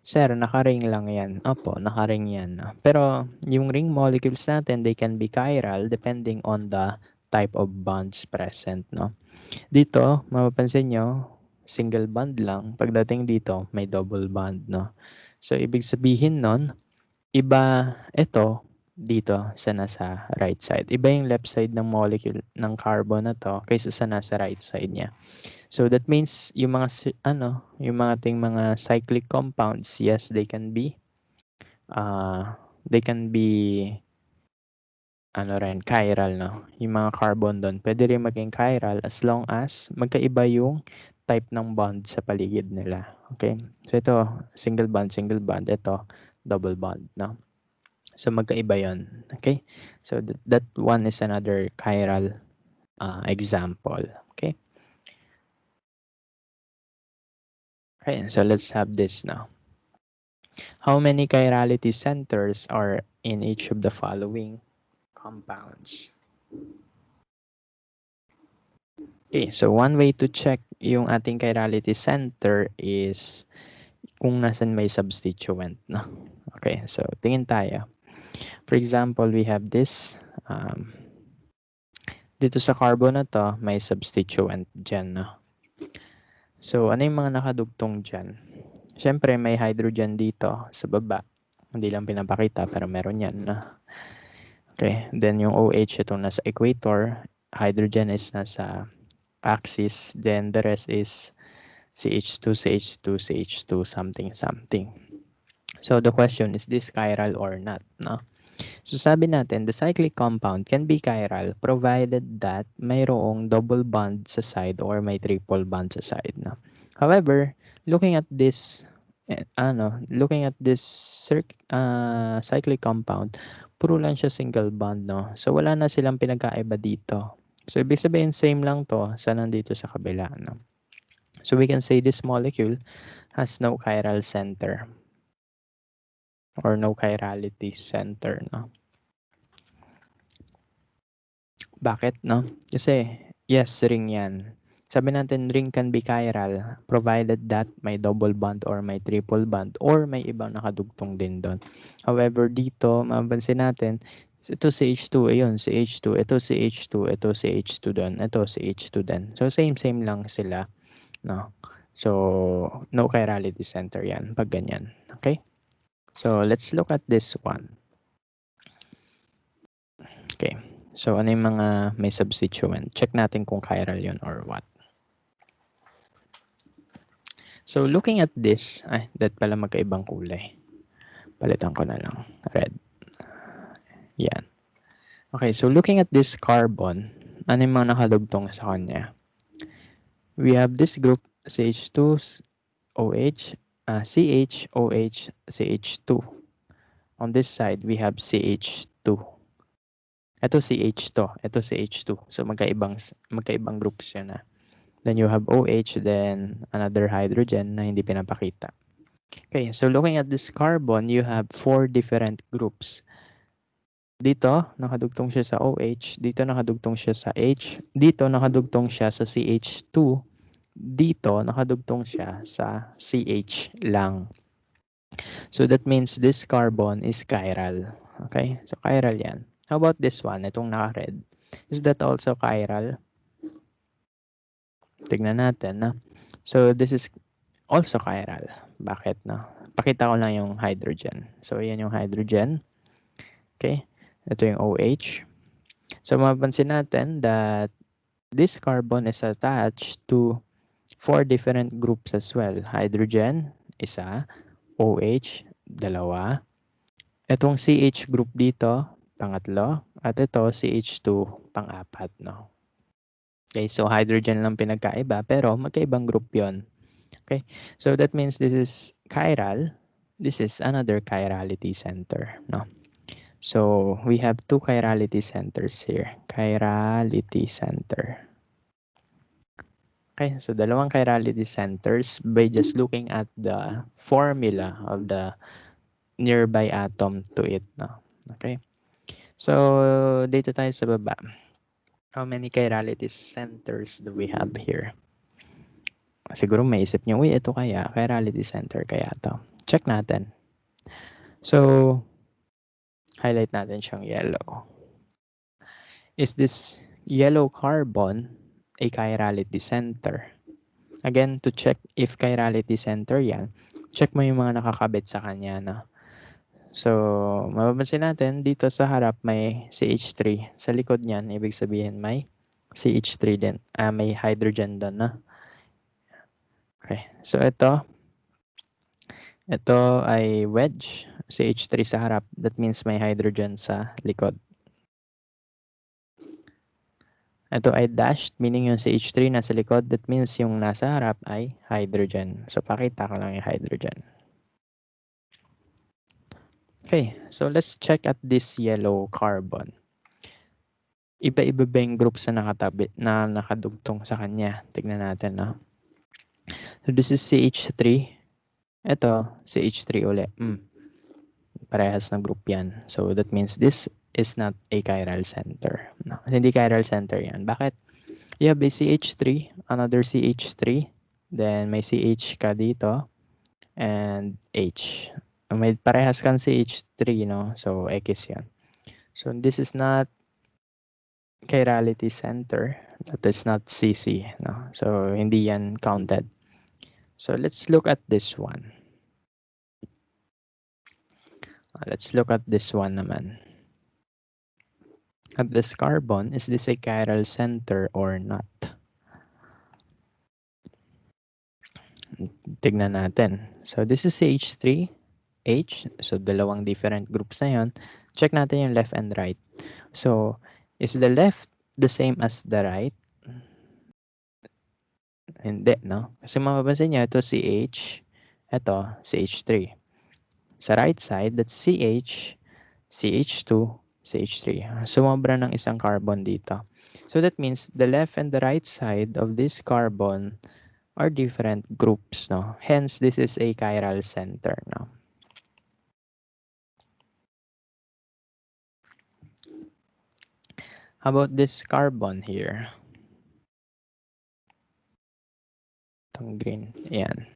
Sir, naka-ring lang yan. Opo, naka-ring yan, no? Pero yung ring molecules natin, they can be chiral depending on the type of bonds present, no? Dito, mapapansin nyo, single bond lang. Pagdating dito, may double bond, no? So ibig sabihin nun, iba ito dito sa nasa right side. Iba yung left side ng molecule ng carbon na to kaysa sa nasa right side niya. So that means yung yung mga ting mga cyclic compounds, yes, they can be chiral, no? Yung mga carbon doon, pwede rin maging chiral as long as magkaiba yung type ng bond sa paligid nila. Okay? So ito, single bond, ito double bond, no? So magkaiba 'yon. Okay? So that one is another chiral example. Okay? Okay, so let's have this now. How many chirality centers are in each of the following compounds? Okay, so one way to check yung ating chirality center is kung nasan may substituent, no? Okay, so tingin tayo. For example, we have this. Dito sa carbon na to, may substituent dyan, no? So, ano yung mga nakadugtong dyan? Siyempre, may hydrogen dito sa baba. Hindi lang pinapakita, pero meron yan, no? Okay, then yung OH, itong nasa equator. Hydrogen is nasa axis. Then the rest is CH2, CH2, CH2, something, something. So, the question is this chiral or not, no? So sabi natin, the cyclic compound can be chiral provided that mayroong double bond sa side or may triple bond sa side. No? However, looking at this cyclic compound, puro lang siya single bond, no? So wala na silang pinagkaiba dito. So ibig sabihin same lang to sa nandito sa kabila, no? So we can say this molecule has no chiral center or no chirality center, no? Bakit, no? Kasi, yes, ring yan. Sabi natin, ring can be chiral provided that may double bond or may triple bond or may ibang nakadugtong din doon. However, dito, mapansin natin, ito CH2, ayun, CH2, ito CH2, ito CH2 doon, ito CH2 din. So, same lang sila, no? So, no chirality center yan, pag ganyan. Okay? So, let's look at this one. Okay. So, ano yung mga may substituent? Check natin kung chiral yun or what. So, looking at this, that pala magkaibang kulay. Palitan ko na lang. Red. Yan. Okay, so looking at this carbon, ano yung mga nakadugtong sa kanya? We have this group, CH2, OH, CH, OH, CH2. On this side, we have CH2. Ito CH to. Ito CH2. So, magkaibang groups yun na. Then you have OH, then another hydrogen na hindi pinapakita. Okay, so looking at this carbon, you have 4 different groups. Dito, nakadugtong siya sa OH. Dito, nakadugtong siya sa H. Dito, nakadugtong siya sa CH2. Dito, nakadugtong siya sa CH lang. So that means this carbon is chiral. Okay, so chiral yan. How about this one? Itong naka-red. Is that also chiral? Tignan natin, no? So, this is also chiral. Bakit, no? Pakita ko lang yung hydrogen. So, yan yung hydrogen. Okay? Ito yung OH. So, mapapansin natin that this carbon is attached to 4 different groups as well. Hydrogen, isa. OH, dalawa. Itong CH group dito, pangatlo. At ito, CH2, pang-apat, no? Okay, so hydrogen lang pinagkaiba, pero magkaibang group yon. Okay, so that means this is chiral. This is another chirality center, no? So we have 2 chirality centers here. Chirality center. Okay, so dalawang chirality centers by just looking at the formula of the nearby atom to it, no? Okay, so dito tayo sa baba. How many chirality centers do we have here? Siguro may isip nyo, uy, ito kaya, chirality center kaya to. Check natin. So, highlight natin siyang yellow. Is this yellow carbon a chirality center? Again, to check if chirality center yan, check mo yung mga nakakabit sa kanya, no? So, mapapansin natin, dito sa harap may CH3. Sa likod niyan, ibig sabihin may CH3 din. May hydrogen doon, no? Okay, so ito ay wedge, CH3 sa harap. That means may hydrogen sa likod. Ito ay dashed, meaning yung CH3 nasa likod. That means yung nasa harap ay hydrogen. So, pakita ko lang yung hydrogen. Okay, so let's check at this yellow carbon. Iba-iba ba yung groups na nakadugtong sa kanya? Tignan natin, no? So, this is CH3. Ito, CH3 ulit. Parehas na group yan. So, that means this is not a chiral center. No, hindi chiral center yan. Bakit? You have a CH3, another CH3, then may CH ka dito, and H. May parehas kang CH3, no? So, X yan. So, this is not chirality center. That is not CC, no? So, hindi yan counted. So, let's look at this one. Let's look at this one naman. At this carbon, is this a chiral center or not? Tignan natin. So, this is CH3, H. So, dalawang different groups na yun. Check natin yung left and right. So, is the left the same as the right? Hindi, no? Kasi mapapansin nyo, ito CH, ito CH3. Sa right side, that's CH, CH2, CH3. Sumobra ng isang carbon dito. So that means the left and the right side of this carbon are different groups, no? Hence, this is a chiral center, no? How about this carbon here? Itong green. Ayan.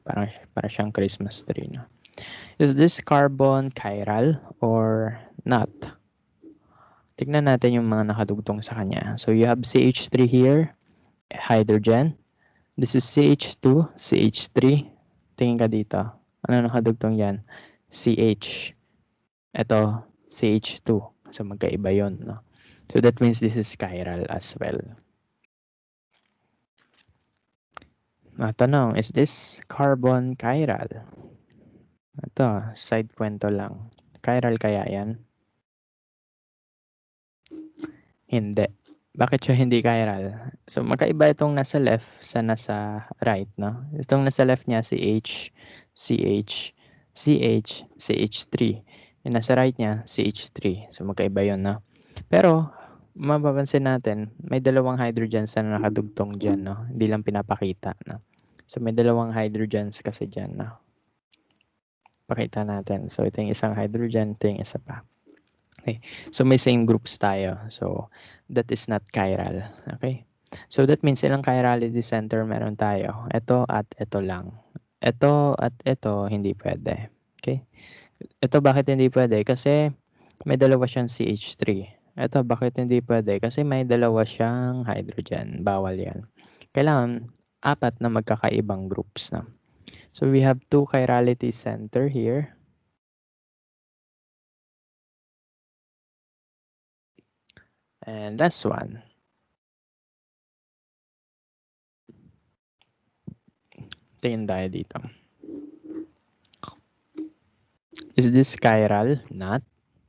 Parang siyang Christmas tree, no? Is this carbon chiral or not? Tignan natin yung mga nakadugtong sa kanya. So you have CH3 here, hydrogen. This is CH2, CH3. Tingin ka dito. Ano nakadugtong yan? CH. Ito, CH2. So magkaiba yun, no? So that means this is chiral as well. Tanong, is this carbon chiral? Ito, side kwento lang. Chiral kaya yan? Hindi. Bakit siya hindi chiral? So, magkaiba itong nasa left sa nasa right, no? Itong nasa left niya, CH, CH, CH, CH3. Yung nasa right niya, CH3. So, magkaiba yun, no? Pero, mapapansin natin, may dalawang hydrogens na nakadugtong dyan, no? Hindi lang pinapakita, no? So, may dalawang hydrogens kasi dyan, no? Pakita natin. So, ito yung isang hydrogen, ito yung isa pa. Okay. So, may same groups tayo. So, that is not chiral. Okay. So, that means ilang chirality center meron tayo. Ito at ito lang. Ito at ito, hindi pwede. Okay. Ito, bakit hindi pwede? Kasi may dalawa siyang CH3. Ito, bakit hindi pwede? Kasi may dalawa siyang hydrogen. Bawal yan. Kailangan apat na magkakaibang groups na. So, we have two chirality center here. And last one. Tingin tayo dito. Is this chiral? Not.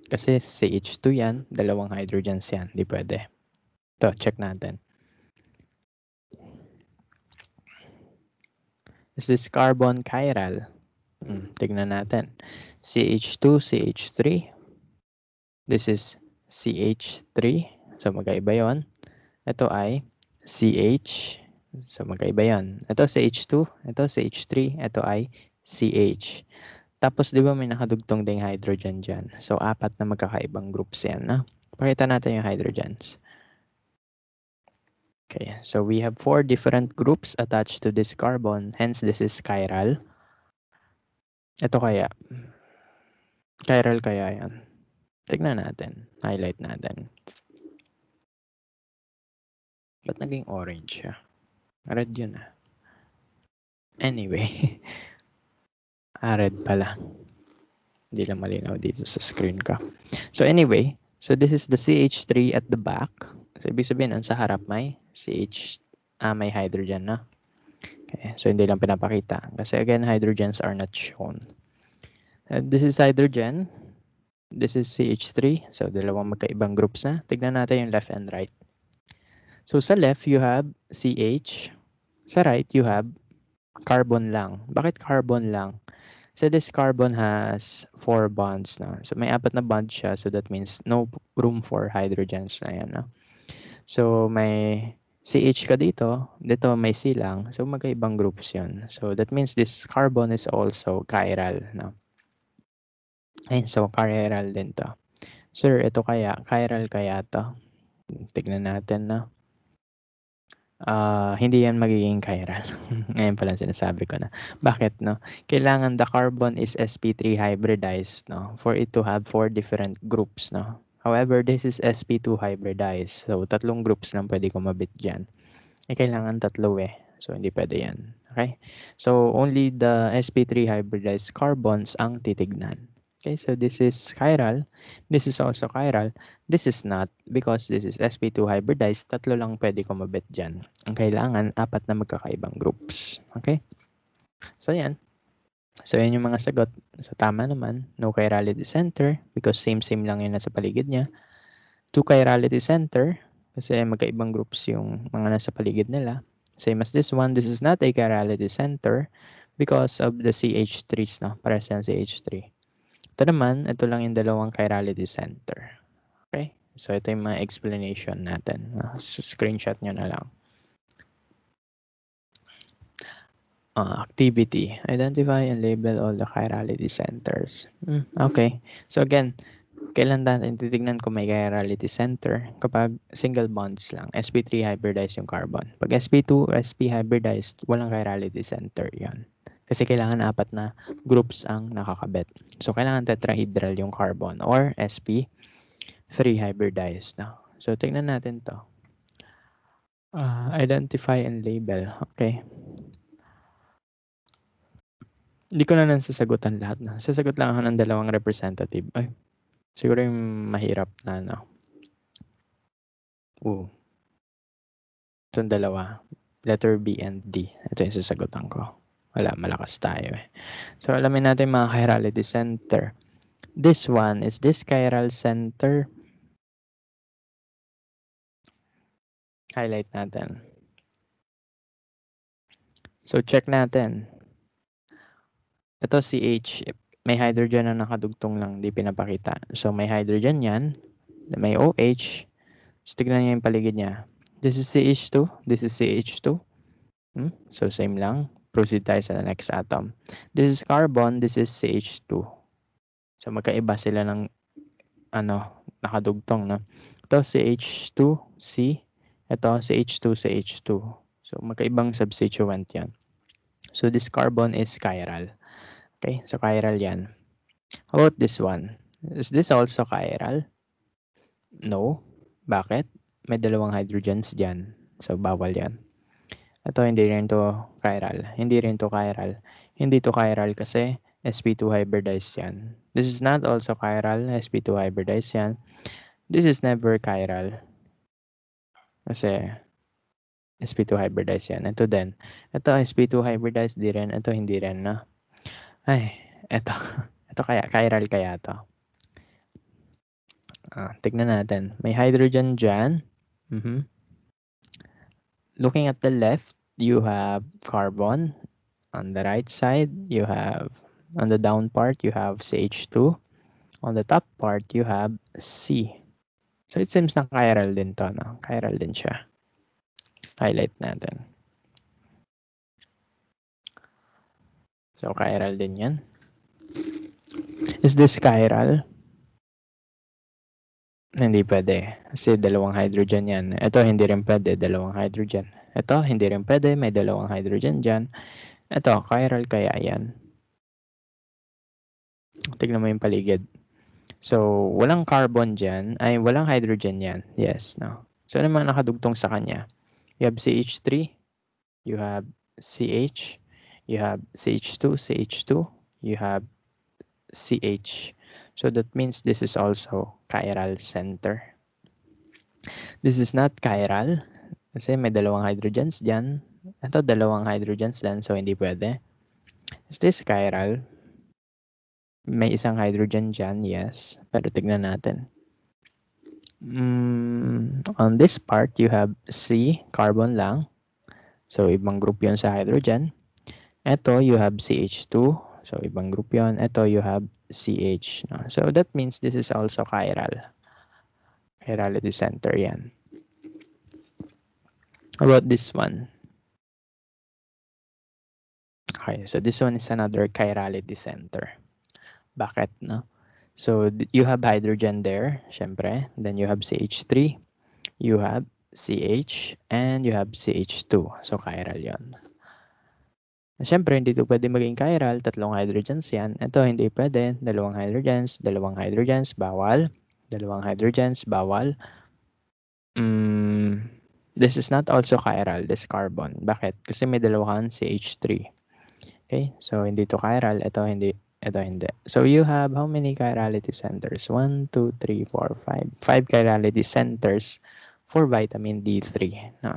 Kasi CH2 yan. Dalawang hydrogens yan. Di pwede. Ito, check natin. Is this carbon chiral? Tignan natin. CH2, CH3. This is CH3. So, magkaiba yon. Ito ay CH. So, magkaiba yon. Ito CH2. Ito CH3. Ito ay CH. Tapos, di ba may nakadugtong ding hydrogen dyan? So, apat na magkakaibang groups yan. No? Pakita natin yung hydrogens. Okay, so we have 4 different groups attached to this carbon. Hence, this is chiral. Ito kaya. Chiral kaya yan. Tignan natin. Highlight natin. Ba't naging orange siya? Red yun ah. Anyway. Red pala. Hindi lang malinaw dito sa screen ka. So anyway, so this is the CH3 at the back. So ibig sabihin, sa harap may may hydrogen na. Okay, so hindi lang pinapakita. Kasi again, hydrogens are not shown. This is hydrogen. This is CH3. So, dalawang magkaibang groups na. Tignan natin yung left and right. So, sa left, you have CH. Sa right, you have carbon lang. Bakit carbon lang? So, this carbon has 4 bonds. No? So, may 4 na bond siya. So, that means no room for hydrogens na yan. No? So, may CH ka dito. Dito, may C lang. So, magkaibang groups yun. So, that means this carbon is also chiral. No? Ayun, so chiral din to. Sir, ito kaya, chiral kaya to? Tignan natin na. hindi yan magiging chiral. Ngayon pala sinasabi ko na. Bakit, no? Kailangan the carbon is sp3 hybridized, no? For it to have 4 different groups, no? However, this is sp2 hybridized. So, tatlong groups lang pwede kumabit dyan. Kailangan tatlo eh. So, hindi pwede yan. Okay? So, only the sp3 hybridized carbons ang titignan. Okay, so this is chiral. This is also chiral. This is not because this is sp2 hybridized. Tatlo lang pwede kumabit dyan. Ang kailangan, 4 na magkakaibang groups. Okay? So, yan. So, yan yung mga sagot. So, tama naman. No chirality center because same-same lang yun nasa paligid niya. 2 chirality center kasi magkaibang groups yung mga nasa paligid nila. Same as this one. This is not a chirality center because of the CH3s, no? Para sa CH3. Ito naman, ito lang yung dalawang chirality center. Okay? So, ito yung mga explanation natin. So, screenshot nyo na lang. Activity. Identify and label all the chirality centers. Okay. So, again, kailan natin titignan kung may chirality center? Kapag single bonds lang. sp3 hybridized yung carbon. Pag sp2, sp hybridized, walang chirality center yan. Kasi kailangan 4 na groups ang nakakabit. So, kailangan tetrahedral yung carbon or sp3 hybridized. No? So, tignan natin to. Identify and label. Okay. Hindi ko na sasagutan lahat. Sasagot lang ako ng dalawang representative. Ay, siguro yung mahirap na, no? Itong dalawa. Letter B and D. Ito yung sasagutan ko. Wala, malakas tayo eh. So, alamin natin mga chirality center. This one, is this chiral center? Highlight natin. So, check natin. Ito CH, may hydrogen na nakadugtong lang, di pinapakita. So, may hydrogen yan. May OH. So, tignan niyo yung paligid niya. This is CH2. This is CH2. So, same lang. Proceed tayo sa next atom. This is carbon. This is CH2. So, magkaiba sila ng nakadugtong, no? Ito, CH2C. Ito, CH2CH2. So, magkaibang substituent yan. So, this carbon is chiral. Okay? So, chiral yan. How about this one? Is this also chiral? No. Bakit? May dalawang hydrogens dyan. So, bawal yan. Ito, hindi rin to chiral. Hindi rin to chiral. Hindi to chiral kasi sp2 hybridized yan. This is not also chiral. sp2 hybridized yan. This is never chiral. Kasi sp2 hybridized yan. Ito din. Ito, sp2 hybridized di rin. Ito, hindi rin na. Ay, ito. Ito kaya, chiral kaya to. Tignan natin. May hydrogen dyan. Looking at the left, you have carbon. On the right side, you have, on the down part, you have CH2. On the top part, you have C. So, it seems na chiral din to, no? Chiral din siya. Highlight natin. So, chiral din yan. Is this chiral? Hindi pwede. Kasi dalawang hydrogen yan. Ito, hindi rin pwede. Dalawang hydrogen. Ito, hindi rin pwede. May dalawang hydrogen dyan. Ito, chiral kaya yan. Tignan mo yung paligid. So, walang carbon dyan. Ay, walang hydrogen yan. Yes, no? So, ano mga nakadugtong sa kanya? You have CH3. You have CH. You have CH2, CH2. You have CH. So that means this is also chiral center. This is not chiral kasi may dalawang hydrogens dyan. Ito, dalawang hydrogens dyan, so hindi pwede. Is this chiral? May isang hydrogen dyan, yes. Pero tignan natin. On this part, you have C, carbon lang. So, ibang group yun sa hydrogen. Ito, you have CH2. So, ibang group yun. Ito, you have CH. No? So, that means this is also chiral. Chirality center yan. How about this one? Okay, so this one is another chirality center. Bakit, no? So, you have hydrogen there, syempre. Then, you have CH3. You have CH, and you have CH2. So, chiral yon. Siyempre, hindi ito pwede maging chiral. Tatlong hydrogens yan. Ito, hindi pwede. Dalawang hydrogens, bawal. Dalawang hydrogens, bawal. This is not also chiral, this carbon. Bakit? Kasi may dalawang CH3. Okay, so hindi to chiral. Ito hindi. Ito hindi. So you have how many chirality centers? 1, 2, 3, 4, 5. 5 chirality centers for vitamin D3. No?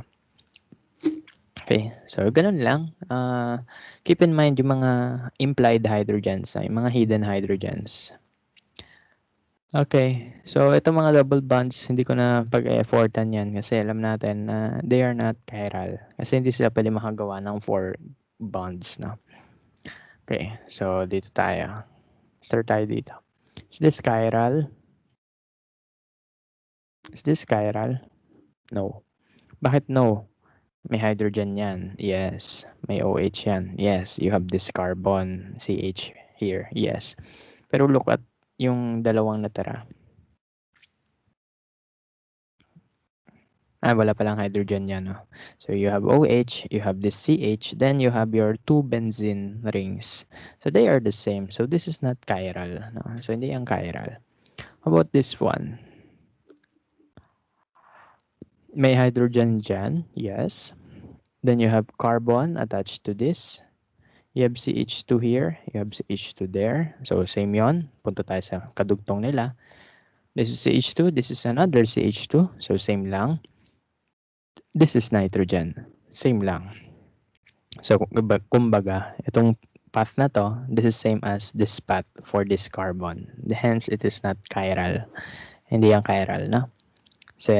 Okay, so ganun lang. Keep in mind yung mga implied hydrogens, yung mga hidden hydrogens. Okay, so itong mga double bonds, hindi ko na pag-effortan yan kasi alam natin na they are not chiral. Kasi hindi sila pwede makagawa ng 4 bonds. No? Okay, so dito tayo. Start tayo dito. Is this chiral? Is this chiral? No. Bakit no? May hydrogen yan. Yes. May OH yan. Yes. You have this carbon, CH here. Yes. Pero look at yung dalawang natira. Wala palang hydrogen yan. No? So you have OH, you have this CH, then you have your 2 benzene rings. So they are the same. So this is not chiral. No? So hindi yan chiral. How about this one? May hydrogen dyan. Yes. Then you have carbon attached to this. You have CH2 here. You have CH2 there. So same yon. Punta tayo sa kadugtong nila. This is CH2. This is another CH2. So same lang. This is nitrogen. Same lang. So kumbaga, itong path na to, this is same as this path for this carbon. Hence, it is not chiral. Hindi yan chiral, no? So,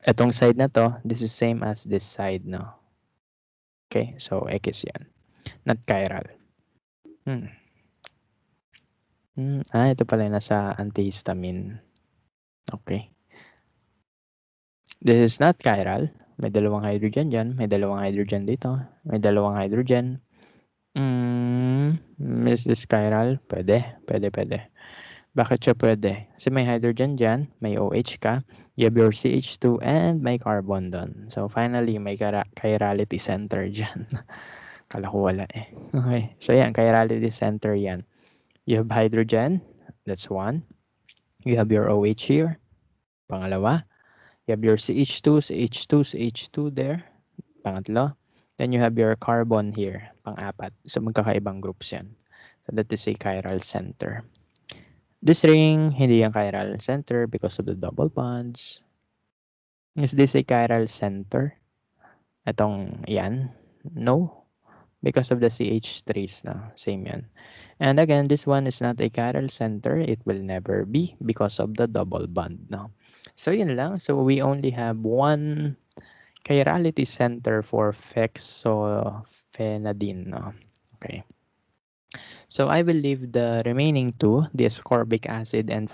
itong side na to, this is same as this side, no? Okay, so X yan. Not chiral. Ito pala yung nasa antihistamine. Okay. This is not chiral. May dalawang hydrogen dyan. May dalawang hydrogen dito. May dalawang hydrogen. Is this chiral? Pwede. Bakit siya pwede? Kasi may hydrogen dyan. May OH ka. You have your CH2 and may carbon doon. So, finally, may chirality center dyan. Kala ko wala eh. Okay. So, yan. Chirality center yan. You have hydrogen. That's one. You have your OH here. Pangalawa. You have your CH2, CH2, CH2 there. Pangatlo. Then you have your carbon here. Pang-apat. So, magkakaibang groups yan. So, that is a chiral center. This ring, hindi yung chiral center because of the double bonds. Is this a chiral center? Itong yan? No. Because of the CH3s na. Same yan. And again, this one is not a chiral center. It will never be because of the double bond. No? So, yun lang. So, we only have one chirality center for fexofenadine. No? Okay. So, I will leave the remaining two, the ascorbic acid and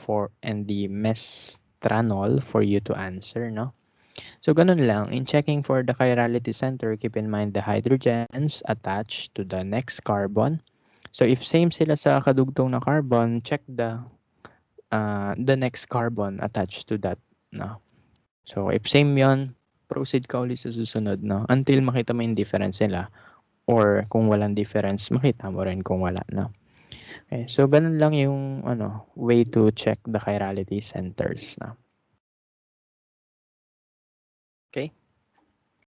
the mestranol for you to answer. No? So, ganun lang. In checking for the chirality center, keep in mind the hydrogens attached to the next carbon. So, if same sila sa kadugtong na carbon, check the next carbon attached to that. No? So, if same yon, proceed ka ulit sa susunod. No? Until makita mo yung difference nila. Or kung walang difference, makita mo rin kung wala. No? Okay, so, ganun lang yung way to check the chirality centers. No? Okay?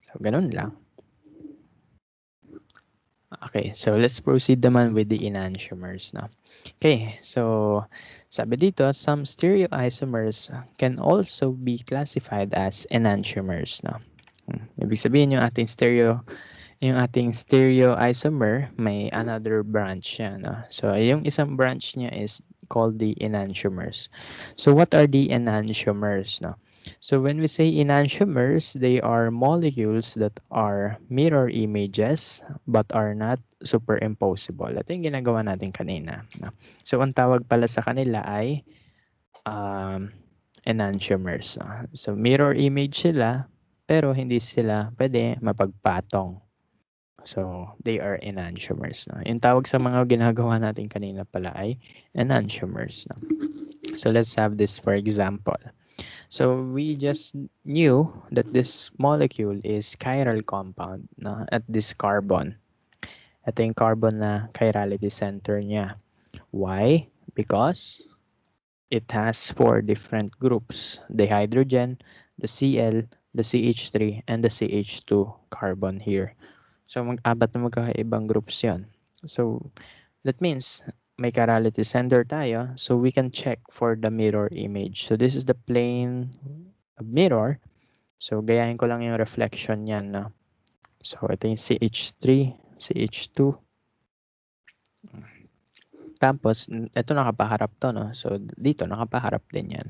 So, ganun lang. Okay, so let's proceed naman with the enantiomers. No? Okay, so sabi dito, some stereoisomers can also be classified as enantiomers. No? Ibig sabihin yung ating stereoisomer may another branch yan. No? So yung isang branch niya is called the enantiomers. So what are the enantiomers? No? So when we say enantiomers, they are molecules that are mirror images but are not superimposable. Ito yung ginagawa natin kanina. No? So ang tawag pala sa kanila ay enantiomers. No? So mirror image sila pero hindi sila pwede mapagpatong. So they are enantiomers. No? Yung tawag sa mga ginagawa natin kanina pala ay enantiomers. No? So let's have this for example. So we just knew that this molecule is chiral compound no, at this carbon. Ito yung carbon na chirality center niya. Why? Because it has four different groups. The hydrogen, the Cl, the CH3, and the CH2 carbon here. So mag-apat na magkakaibang groups yon. So that means may chirality center tayo, so we can check for the mirror image. So this is the plane mirror. So gayahin ko lang yung reflection niyan. No? So ito yung CH3, CH2. Tapos, ito nakapaharap to, no? So, dito, nakapaharap din yan.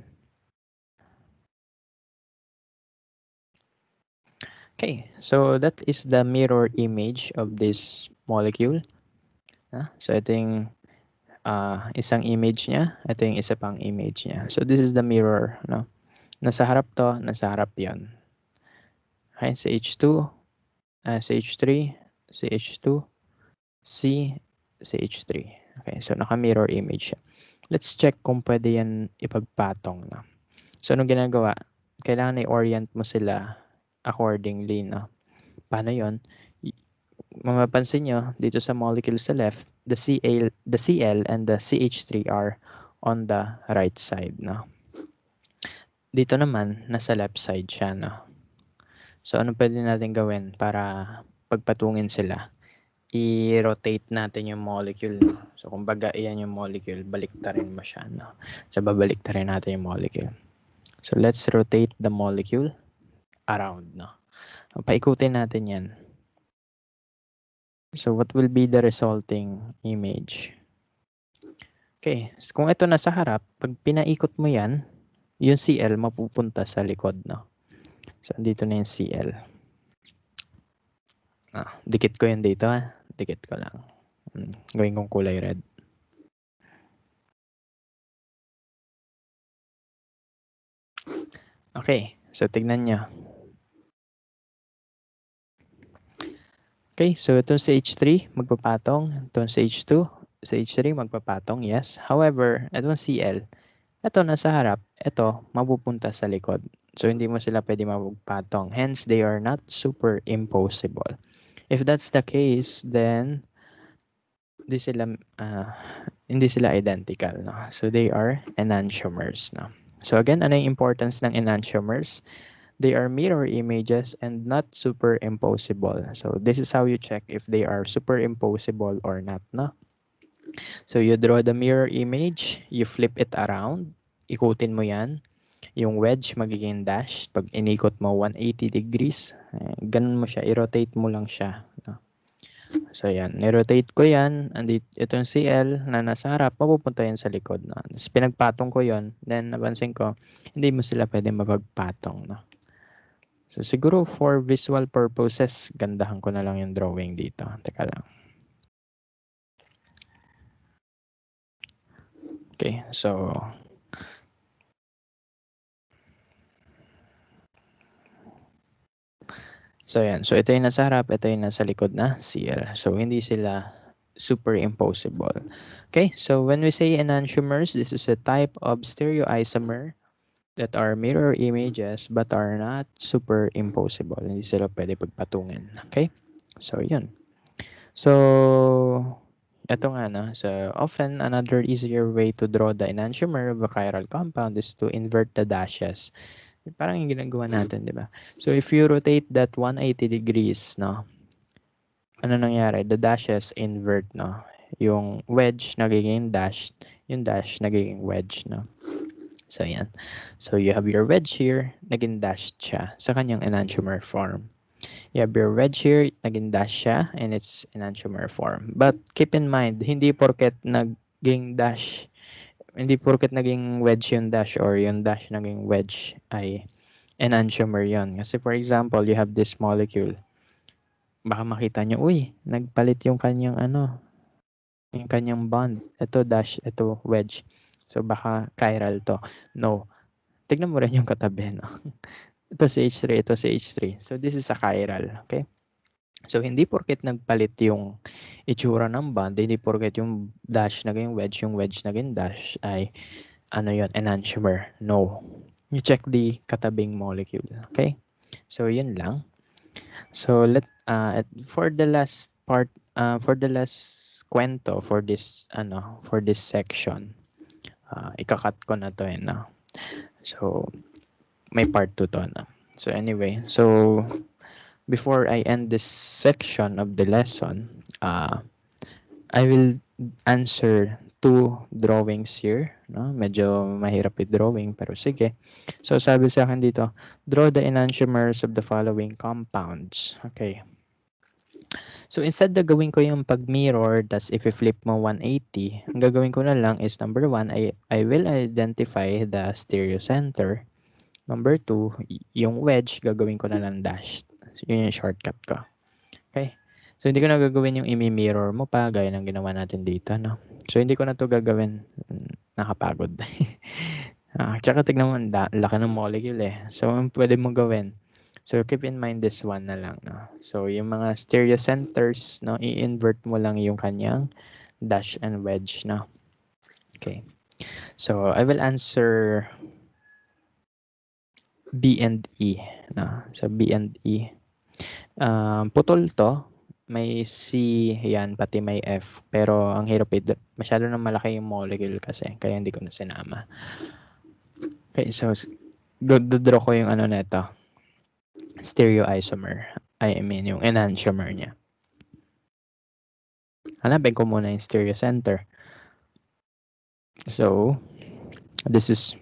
Okay, so that is the mirror image of this molecule. So, ito yung isang image niya. Ito yung isa pang image niya. So, this is the mirror, no? Nasa harap to, nasa harap yon. Okay, CH2, CH3, CH2, C, CH3. Okay, so naka-mirror image siya. Let's check kung pwede yan ipagpatong. No? So, anong ginagawa? Kailangan i-orient mo sila accordingly. No? Paano yon? Mapapansin nyo, dito sa molecule sa left, the Cl and the CH3 are on the right side. No? Dito naman, nasa left side siya. No? So, ano pwede natin gawin para pagpatungin sila? I-rotate natin yung molecule. No? So, kumbaga, iyan yung molecule, baliktarin mo siya. No? So, babaliktarin natin yung molecule. So, let's rotate the molecule around. No? Paikutin natin yan. So, what will be the resulting image? Okay, so kung ito nasa harap, pag pinaikot mo yan, yung Cl mapupunta sa likod. No? So, dito na yung Cl. Dikit ko yun dito. Dikit ko lang. Gawin kong kulay red. Okay, so tignan nyo. Okay, so itong CH3 magpapatong, itong CH2, CH3 magpapatong, yes. However, itong Cl, ito nasa harap, ito mapupunta sa likod. So hindi mo sila pwede magpatong. Hence, they are not superimposable. If that's the case, then hindi sila identical. No? So they are enantiomers. No? So again, ano yung importance ng enantiomers? They are mirror images and not superimposable. So this is how you check if they are superimposable or not. No? So you draw the mirror image, you flip it around, ikutin mo yan. Yung wedge magiging dash. Pag inikot mo 180 degrees, ganun mo siya, i-rotate mo lang siya. No? So yan, i-rotate ko yan, and itong CL na nasa harap, mapupunta yan sa likod. No? Tapos pinagpatong ko yon, then napansin ko, hindi mo sila pwede mapagpatong. No? So siguro for visual purposes, gandahan ko na lang yung drawing dito. Teka lang. Okay, so yan. So ito yung nasa harap, ito yung nasa likod na CL. So hindi sila superimposable. Okay, so when we say enantiomers, this is a type of stereoisomer that are mirror images but are not superimposable. Hindi sila pwede pagpatungin. Okay? So, yun. So, ito nga, no? So, often, another easier way to draw the enantiomer of a chiral compound is to invert the dashes. Parang yung ginagawa natin, di ba? So, if you rotate that 180 degrees, no? Ano nangyari? The dashes invert, no? Yung wedge nagiging dash, yung dash nagiging wedge, no? So, yan. So, you have your wedge here, naging dashed siya sa kanyang enantiomer form. You have your wedge here, naging dash siya, and it's enantiomer form. But, keep in mind, hindi porket naging dash, hindi porket naging wedge yung dash or yung dash naging wedge ay enantiomer yon. Kasi, for example, you have this molecule. Baka makita nyo, uy, nagpalit yung kanyang yung kanyang bond. Ito dash, ito wedge. So, baka chiral to. No. Tignan mo rin yung katabi, no? Ito CH3, ito CH3. So, this is a chiral, okay? So, hindi porket nagpalit yung itsura ng bond, hindi porket yung dash naging wedge, yung wedge naging dash, ay, yon enantiomer. No. you check the katabing molecule. Okay? So, yun lang. So, for the last part, for the last kwento for this section, ikakat ko na to no? So, may part 2 to, no? So, anyway, so, before I end this section of the lesson, I will answer 2 drawings here. No? Medyo mahirap i-drawing, pero sige. So, sabi sa akin dito, draw the enantiomers of the following compounds. Okay. So, instead na gawin ko yung pag-mirror, tas if-flip mo 180, ang gagawin ko na lang is number 1, I will identify the stereocenter. Number 2, yung wedge, gagawin ko na lang dash. Yun yung shortcut ko. Okay? So, hindi ko na gagawin yung imi-mirror mo pa, gaya ng ginawa natin dito, no? So, hindi ko na to gagawin. Nakapagod. Tsaka tignan mo, laki ng molecule eh. So, ang pwede mo gawin. So, keep in mind this one na lang, no? So, yung mga stereocenters, no? I-invert mo lang yung kanyang dash and wedge, no? Okay. So, I will answer B and E, no? So, B and E. Putol to. May C yan, pati may F. Pero ang hirap masyado na malaki yung molecule kasi. Kaya hindi ko na sinama. Okay, so dodraw ko yung ano neto. Stereoisomer. I mean, yung enantiomer niya. Hanapin ko muna yung stereocenter. So, this is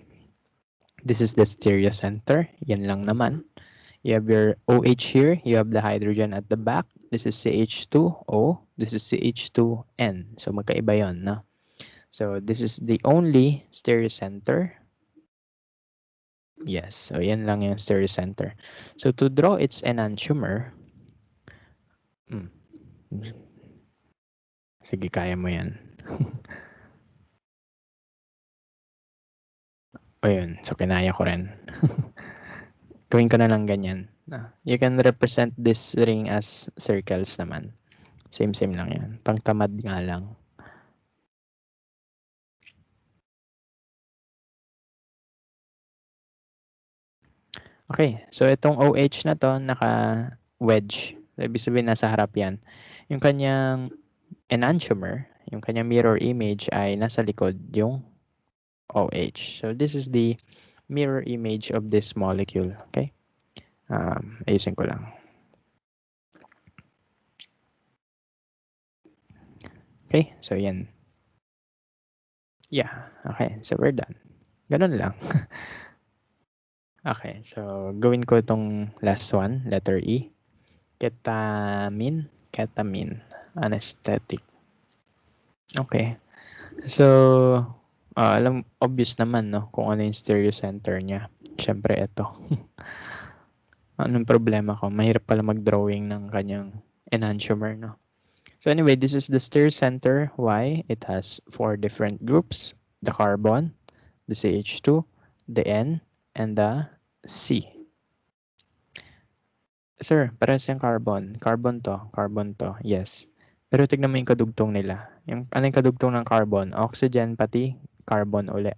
the stereocenter. Yan lang naman. You have your OH here. You have the hydrogen at the back. This is CH2O. This is CH2N. So, magkaiba yun, no? So, this is the only stereocenter. Yes. So, yan lang yung stereocenter. So, to draw its enantiomer, sige, kaya mo yan. O yun. So, kinaya ko rin. Gawin ko na lang ganyan. You can represent this ring as circles naman. Same lang yan. Pangtamad nga lang. Okay. So, itong OH na to, naka-wedge. So, ibig sabihin, nasa harap yan. Yung kanyang enantiomer, yung kanyang mirror image ay nasa likod yung OH. So, this is the mirror image of this molecule. Okay? Ayusin ko lang. Okay? So, yan. Yeah. Okay. So, we're done. Ganun lang. Okay. So, gawin ko itong last one, letter E. Ketamine. Anesthetic. Okay. So, obvious naman, no? Kung ano yung stereocenter niya. Siyempre, ito. Anong problema ko? Mahirap pala mag-drawing ng kanyang enantiomer, no? So anyway, this is the stereocenter. Why? It has 4 different groups. The carbon, the CH2, the N, and the C. Sir, parehas yung carbon. Carbon to. Yes. Pero tignan mo yung kadugtong nila. Ano yung kadugtong ng carbon? Oxygen pati carbon uli.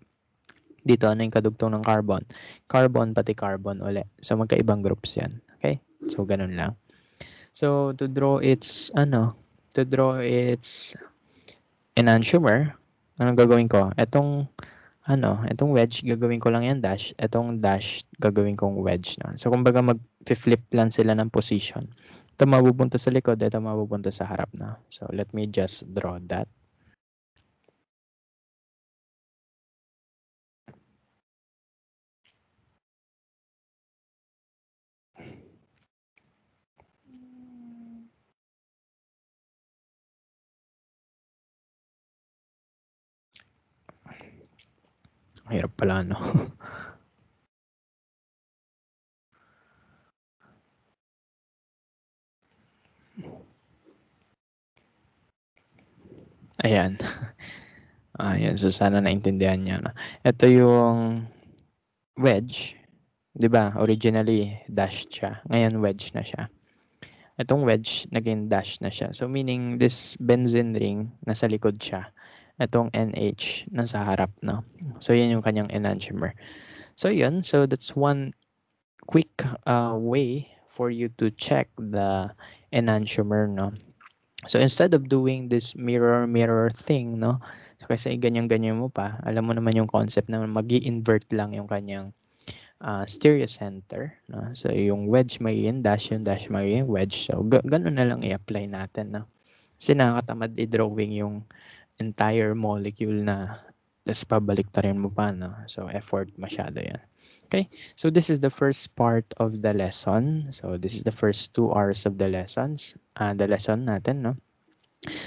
Dito, ano yung kadugtong ng carbon? Carbon pati carbon uli. So, magkaibang groups yan. Okay? So, ganun lang. So, to draw its enantiomer, anong gagawin ko? Itong wedge, gagawin ko lang yan dash. Itong dash, gagawin kong wedge. No? So, kumbaga mag-flip lang sila ng position. Ito mapupunta sa likod, ito mapupunta sa harap na. So, let me just draw that. Hirap pala, no? Ayan. Ayan. So, sana naintindihan niya. No? Ito yung wedge. 'Di ba? Originally, dash siya. Ngayon, wedge na siya. Itong wedge, naging dash na siya. So, meaning, this benzene ring, nasa likod siya. Itong NH, nasa harap, no? So, yan yung kanyang enantiomer. So yun, so that's one quick way for you to check the enantiomer, no? So instead of doing this mirror thing, no? So kasi ganyan-ganyan mo pa, alam mo naman yung concept na mag-i-invert lang yung kanyang stereo center, no? So yung wedge magiging dash, yung dash magiging wedge. So ganun na lang i-apply natin, no? Kasi nakakatamad i-drawing yung entire molecule na tapos pabaliktarin mo pa, no? So effort masyado yan. Okay, so this is the first part of the lesson. So this is the first 2 hours of the lesson natin, no?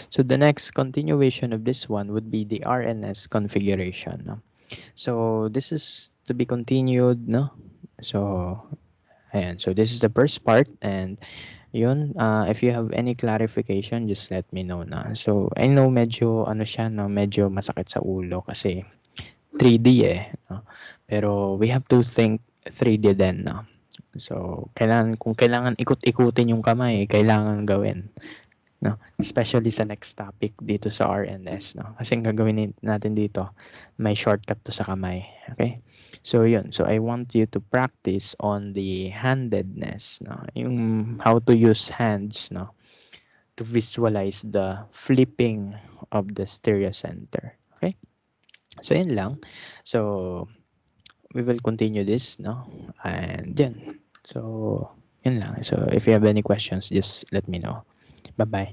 So the next continuation of this one would be the RNS configuration, no? So this is to be continued, no? So ayan, so this is the first part, and yun, if you have any clarification, just let me know na. So I know medyo ano siya, no, medyo masakit sa ulo kasi 3D eh, no? Pero we have to think 3D din, no? So kung kailangan ikot-ikutin yung kamay, kailangan gawin, no? Especially sa next topic dito sa RNS, no? Kasi ang gagawin natin dito, may shortcut to sa kamay, okay? So yun, so I want you to practice on the handedness, no? Yung how to use hands, no? To visualize the flipping of the stereo center, okay? So yun lang. So we will continue this, no? And yun. So yun lang. So if you have any questions, just let me know. Bye-bye.